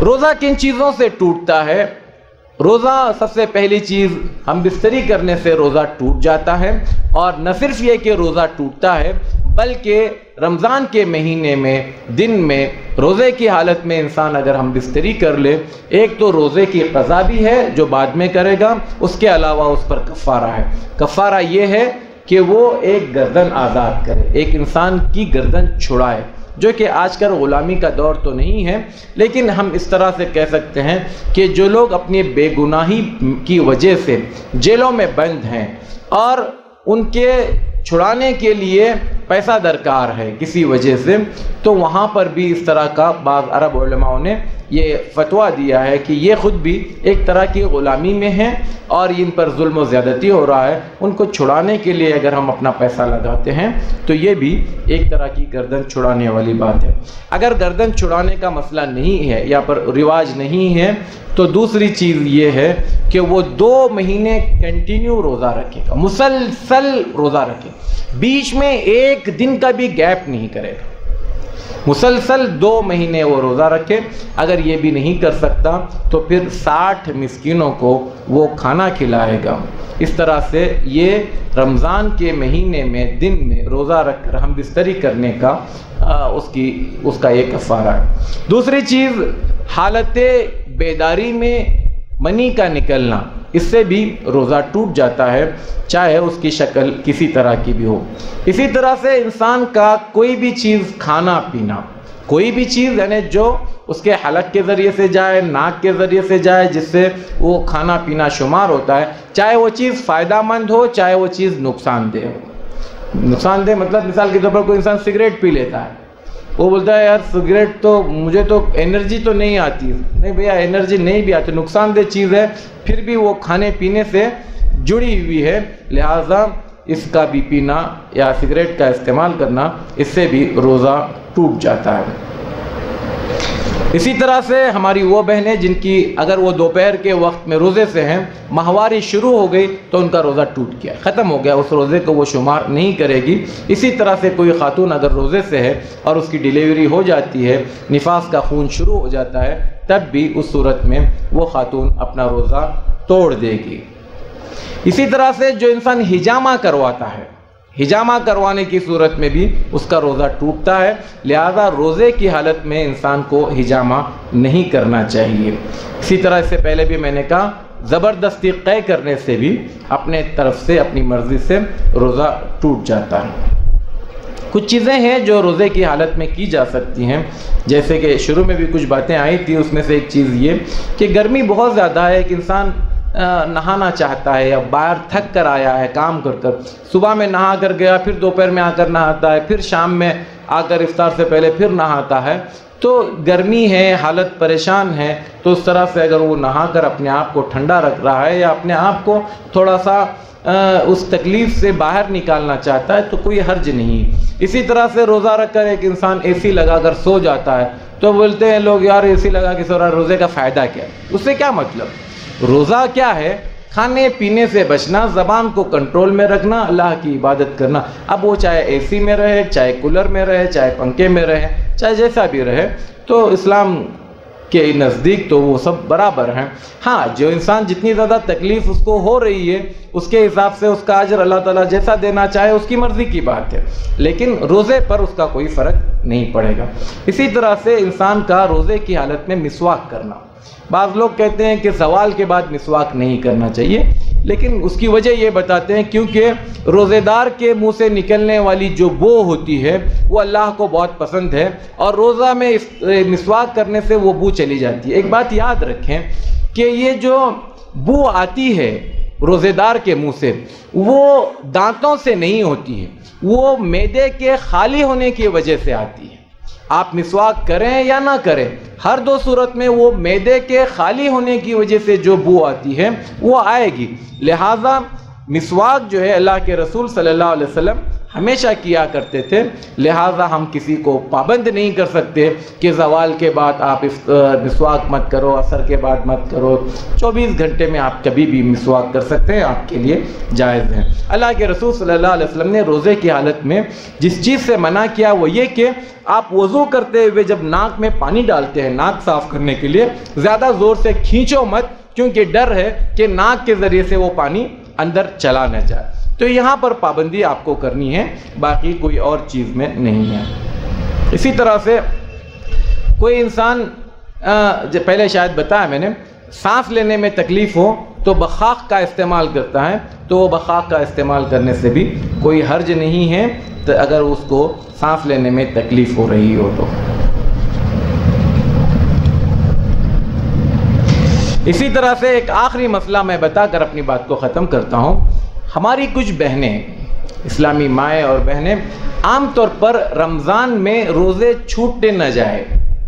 روزہ کن چیزوں سے ٹوٹتا ہے؟ روزہ سب سے پہلی چیز، ہم بستری کرنے سے روزہ ٹوٹ جاتا ہے، اور نہ صرف یہ کہ روزہ ٹوٹتا ہے بلکہ رمضان کے مہینے میں دن میں روزے کی حالت میں انسان اگر ہم بستری کر لے، ایک تو روزے کی قضا بھی ہے جو بعد میں کرے گا، اس کے علاوہ اس پر کفارہ ہے۔ کفارہ یہ ہے کہ وہ ایک گردن آزاد کرے، ایک انسان کی گردن چھڑائے، جو کہ آج کل غلامی کا دور تو نہیں ہے، لیکن ہم اس طرح سے کہہ سکتے ہیں کہ جو لوگ اپنی بے گناہی کی وجہ سے جیلوں میں بند ہیں اور ان کے چھڑانے کے لیے پیسہ درکار ہے کسی وجہ سے، تو وہاں پر بھی اس طرح کا بعض عرب علماء نے یہ فتویٰ دیا ہے کہ یہ خود بھی ایک طرح کی غلامی میں ہیں اور ان پر ظلم و زیادتی ہو رہا ہے، ان کو چھڑانے کے لیے اگر ہم اپنا پیسہ لگاتے ہیں تو یہ بھی ایک طرح کی گردن چھڑانے والی بات ہے۔ اگر گردن چھڑانے کا مسئلہ نہیں ہے یا پر رواج نہیں ہے تو دوسری چیز یہ ہے کہ وہ 2 مہینے کنٹینیو روزہ رکھے گا، مسلسل روزہ رکھے، بیچ میں ایک دن کا بھی گیپ نہیں کرے گا، مسلسل 2 مہینے وہ روزہ رکھے۔ اگر یہ بھی نہیں کر سکتا تو پھر 60 مسکینوں کو وہ کھانا کھلائے گا۔ اس طرح سے یہ رمضان کے مہینے میں دن میں روزہ رکھ کر ہم بستری کرنے کا اس کا یہ کفارہ ہے۔ دوسری چیز، حالت بیداری میں منی کا نکلنا، اس سے بھی روزہ ٹوٹ جاتا ہے، چاہے اس کی شکل کسی طرح کی بھی ہو۔ اسی طرح سے انسان کا کوئی بھی چیز کھانا پینا، کوئی بھی چیز یعنی جو اس کے حلق کے ذریعے سے جائے، ناک کے ذریعے سے جائے، جس سے وہ کھانا پینا شمار ہوتا ہے، چاہے وہ چیز فائدہ مند ہو چاہے وہ چیز نقصان دہ ہو۔ نقصان دہ مطلب مثال کے طور پر کوئی انسان سگریٹ پی لیتا ہے، وہ بولتا ہے یار سگریٹ تو مجھے تو انرجی تو نہیں آتی، نہیں بھیا انرجی نہیں بھی آتی، نقصان دہ چیز ہے، پھر بھی وہ کھانے پینے سے جڑی ہوئی ہے، لہٰذا اس کا بھی پینا یا سگریٹ کا استعمال کرنا، اس سے بھی روزہ ٹوٹ جاتا ہے۔ اسی طرح سے ہماری وہ بہنیں جن کی اگر وہ دوپہر کے وقت میں روزے سے ہیں، ماہواری شروع ہو گئی تو ان کا روزہ ٹوٹ گیا، ختم ہو گیا، اس روزے کو وہ شمار نہیں کرے گی۔ اسی طرح سے کوئی خاتون اگر روزے سے ہے اور اس کی ڈیلیوری ہو جاتی ہے، نفاس کا خون شروع ہو جاتا ہے، تب بھی اس صورت میں وہ خاتون اپنا روزہ توڑ دے گی۔ اسی طرح سے جو انسان حجامہ کرواتا ہے، حجامہ کروانے کی صورت میں بھی اس کا روزہ ٹوٹتا ہے، لہذا روزے کی حالت میں انسان کو حجامہ نہیں کرنا چاہیے۔ اسی طرح اس سے پہلے بھی میں نے کہا زبردستی قے کرنے سے بھی اپنے طرف سے اپنی مرضی سے روزہ ٹوٹ جاتا ہے۔ کچھ چیزیں ہیں جو روزے کی حالت میں کی جا سکتی ہیں، جیسے کہ شروع میں بھی کچھ باتیں آئی تھی، اس میں سے ایک چیز یہ کہ گرمی بہت زیادہ ہے، ایک انسان نہانا چاہتا ہے یا باہر تھک کر آیا ہے کام کر کر، صبح میں نہا کر گیا، پھر دوپہر میں آ کر نہاتا ہے، پھر شام میں آ کر افطار سے پہلے پھر نہاتا ہے، تو گرمی ہے، حالت پریشان ہے، تو اس طرح سے اگر وہ نہا کر اپنے آپ کو ٹھنڈا رکھ رہا ہے یا اپنے آپ کو تھوڑا سا اس تکلیف سے باہر نکالنا چاہتا ہے تو کوئی حرج نہیں۔ اسی طرح سے روزہ رکھ کر ایک انسان اے سی لگا کر سو جاتا ہے تو بولتے ہیں لوگ یار اے سی لگا کے سو رہا ہے، روزے کا فائدہ کیا ہے؟ اس سے کیا مطلب؟ روزہ کیا ہے؟ کھانے پینے سے بچنا، زبان کو کنٹرول میں رکھنا، اللہ کی عبادت کرنا، اب وہ چاہے اے سی میں رہے، چاہے کولر میں رہے، چاہے پنکھے میں رہے، چاہے جیسا بھی رہے، تو اسلام کے نزدیک تو وہ سب برابر ہیں۔ ہاں، جو انسان جتنی زیادہ تکلیف اس کو ہو رہی ہے اس کے حساب سے اس کا اجر اللہ تعالیٰ جیسا دینا چاہے اس کی مرضی کی بات ہے، لیکن روزے پر اس کا کوئی فرق نہیں پڑے گا۔ اسی طرح سے انسان کا روزے کی حالت میں مسواک کرنا، بعض لوگ کہتے ہیں کہ زوال کے بعد مسواک نہیں کرنا چاہیے، لیکن اس کی وجہ یہ بتاتے ہیں کیونکہ روزے دار کے منہ سے نکلنے والی جو بو ہوتی ہے وہ اللہ کو بہت پسند ہے، اور روزہ میں مسواک کرنے سے وہ بو چلی جاتی ہے۔ ایک بات یاد رکھیں کہ یہ جو بو آتی ہے روزے دار کے منہ سے، وہ دانتوں سے نہیں ہوتی ہے، وہ معدے کے خالی ہونے کی وجہ سے آتی ہے۔ آپ مسواک کریں یا نہ کریں، ہر دو صورت میں وہ معدے کے خالی ہونے کی وجہ سے جو بو آتی ہے وہ آئے گی۔ لہٰذا مسواک جو ہے اللہ کے رسول صلی اللہ علیہ وسلم ہمیشہ کیا کرتے تھے، لہٰذا ہم کسی کو پابند نہیں کر سکتے کہ زوال کے بعد آپ مسواک مت کرو، عصر کے بعد مت کرو۔ 24 گھنٹے میں آپ کبھی بھی مسواک کر سکتے ہیں، آپ کے لیے جائز ہے۔ اللہ کے رسول صلی اللہ علیہ وسلم نے روزے کی حالت میں جس چیز سے منع کیا وہ یہ کہ آپ وضو کرتے ہوئے جب ناک میں پانی ڈالتے ہیں ناک صاف کرنے کے لیے، زیادہ زور سے کھینچو مت، کیونکہ ڈر ہے کہ ناک کے ذریعے سے وہ پانی اندر چلا نہ جائے۔ تو یہاں پر پابندی آپ کو کرنی ہے، باقی کوئی اور چیز میں نہیں ہے۔ اسی طرح سے کوئی انسان پہلے شاید بتایا میں نے، سانس لینے میں تکلیف ہو تو بخاخ کا استعمال کرتا ہے، تو وہ بخاخ کا استعمال کرنے سے بھی کوئی حرج نہیں ہے اگر اس کو سانس لینے میں تکلیف ہو رہی ہو تو۔ اسی طرح سے ایک آخری مسئلہ میں بتا کر اپنی بات کو ختم کرتا ہوں۔ ہماری کچھ بہنیں، اسلامی مائیں اور بہنیں، عام طور پر رمضان میں روزے چھوٹے نہ جائے،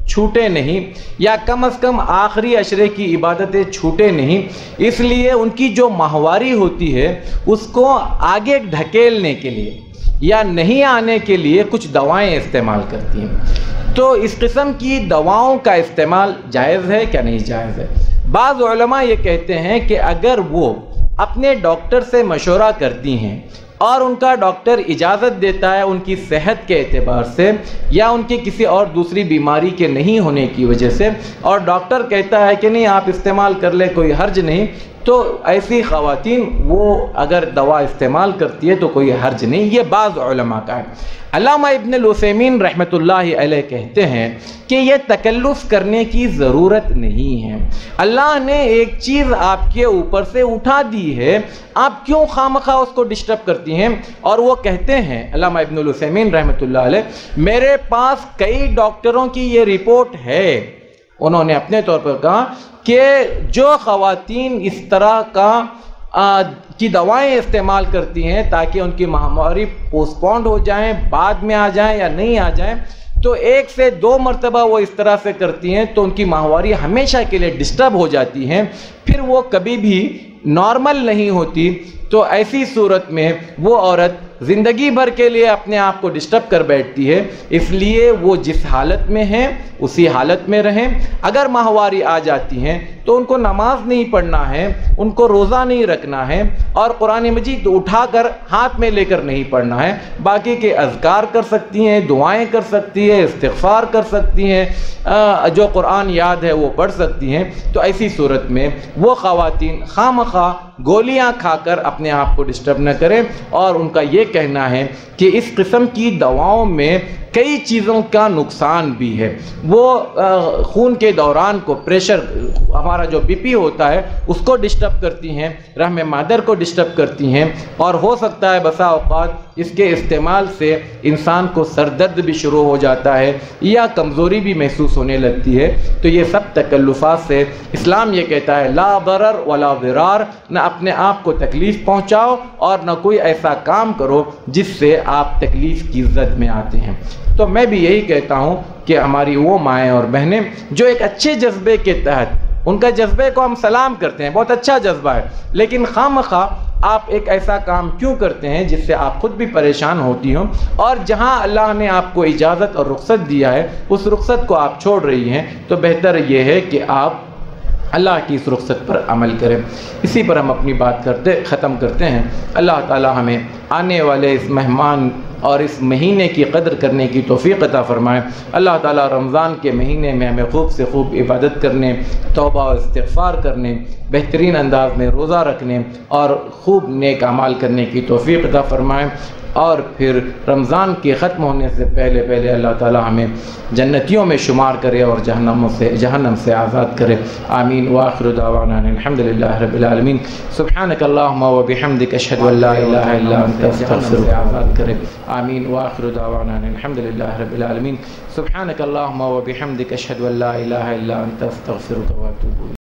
چھوٹے نہیں، یا کم از کم آخری عشرے کی عبادتیں چھوٹے نہیں، اس لیے ان کی جو ماہواری ہوتی ہے اس کو آگے ڈھکیلنے کے لیے یا نہیں آنے کے لیے کچھ دوائیں استعمال کرتی ہیں۔ تو اس قسم کی دواؤں کا استعمال جائز ہے کیا نہیں جائز ہے؟ بعض علماء یہ کہتے ہیں کہ اگر وہ اپنے ڈاکٹر سے مشورہ کرتی ہیں اور ان کا ڈاکٹر اجازت دیتا ہے ان کی صحت کے اعتبار سے یا ان کی کسی اور دوسری بیماری کے نہیں ہونے کی وجہ سے، اور ڈاکٹر کہتا ہے کہ نہیں آپ استعمال کر لیں کوئی حرج نہیں، تو ایسی خواتین وہ اگر دوا استعمال کرتی ہے تو کوئی حرج نہیں۔ یہ بعض علماء کا ہے۔ علامہ ابن العثیمین رحمۃ اللہ علیہ کہتے ہیں کہ یہ تکلف کرنے کی ضرورت نہیں ہے، اللہ نے ایک چیز آپ کے اوپر سے اٹھا دی ہے، آپ کیوں خواہ اس کو ڈسٹرب کرتی ہیں؟ اور وہ کہتے ہیں علامہ ابن العثیمین رحمۃ اللہ علیہ، میرے پاس کئی ڈاکٹروں کی یہ رپورٹ ہے، انہوں نے اپنے طور پر کہا کہ جو خواتین اس طرح کی دوائیں استعمال کرتی ہیں تاکہ ان کی ماہواری پوسٹ پونڈ ہو جائیں، بعد میں آ جائیں یا نہیں آ جائیں، تو 1 سے 2 مرتبہ وہ اس طرح سے کرتی ہیں تو ان کی ماہواری ہمیشہ کے لیے ڈسٹرب ہو جاتی ہیں، پھر وہ کبھی بھی نارمل نہیں ہوتی۔ تو ایسی صورت میں وہ عورت زندگی بھر کے لیے اپنے آپ کو ڈسٹرب کر بیٹھتی ہے، اس لیے وہ جس حالت میں ہیں اسی حالت میں رہیں۔ اگر ماہواری آ جاتی ہیں تو ان کو نماز نہیں پڑھنا ہے، ان کو روزہ نہیں رکھنا ہے، اور قرآن مجید اٹھا کر ہاتھ میں لے کر نہیں پڑھنا ہے، باقی کے اذکار کر سکتی ہیں، دعائیں کر سکتی ہیں، استغفار کر سکتی ہیں، جو قرآن یاد ہے وہ پڑھ سکتی ہیں۔ تو ایسی صورت میں وہ خواتین خواہ گولیاں کھا کر اپنے آپ کو ڈسٹرب نہ کریں، اور ان کا یہ کہنا ہے کہ اس قسم کی دواؤں میں کئی چیزوں کا نقصان بھی ہے، وہ خون کے دوران کو، پریشر، ہمارا جو بی پی ہوتا ہے اس کو ڈسٹرب کرتی ہیں، رحم مادر کو ڈسٹرب کرتی ہیں، اور ہو سکتا ہے بسا اوقات اس کے استعمال سے انسان کو سر درد بھی شروع ہو جاتا ہے یا کمزوری بھی محسوس ہونے لگتی ہے۔ تو یہ سب تکلفات سے اسلام یہ کہتا ہے لا ضرر ولا ضرار، نہ اپنے آپ کو تکلیف پہنچاؤ اور نہ کوئی ایسا کام کرو جس سے آپ تکلیف کی زد میں آتے ہیں۔ تو میں بھی یہی کہتا ہوں کہ ہماری وہ مائیں اور بہنیں جو ایک اچھے جذبے کے تحت، ان کا جذبے کو ہم سلام کرتے ہیں، بہت اچھا جذبہ ہے، لیکن خواہ آپ ایک ایسا کام کیوں کرتے ہیں جس سے آپ خود بھی پریشان ہوتی ہوں، اور جہاں اللہ نے آپ کو اجازت اور رخصت دیا ہے اس رخصت کو آپ چھوڑ رہی ہیں، تو بہتر یہ ہے کہ آپ اللہ کی اس رخصت پر عمل کریں۔ اسی پر ہم اپنی بات ختم کرتے ہیں۔ اللہ تعالی ہمیں آنے والے اس مہمان اور اس مہینے کی قدر کرنے کی توفیق عطا فرمائے۔ اللہ تعالیٰ رمضان کے مہینے میں ہمیں خوب سے خوب عبادت کرنے، توبہ و استغفار کرنے، بہترین انداز میں روزہ رکھنے اور خوب نیک اعمال کرنے کی توفیق عطا فرمائے۔ اور پھر رمضان کے ختم ہونے سے پہلے پہلے اللہ تعالی ہمیں جنتیوں میں شمار کرے اور جہنم سے آزاد کرے. آمین. وآخر دعوانا الحمدللہ رب العالمین. سبحانک اللہم و بحمدک اشہد ان لا الہ الا انت استغفرک. آزاد کرے. آمین. وآخر دعوانا الحمدللہ رب العالمین. سبحانک اللہم و بحمدک اشہد ان لا الہ الا انت استغفرک و اتوب الیک.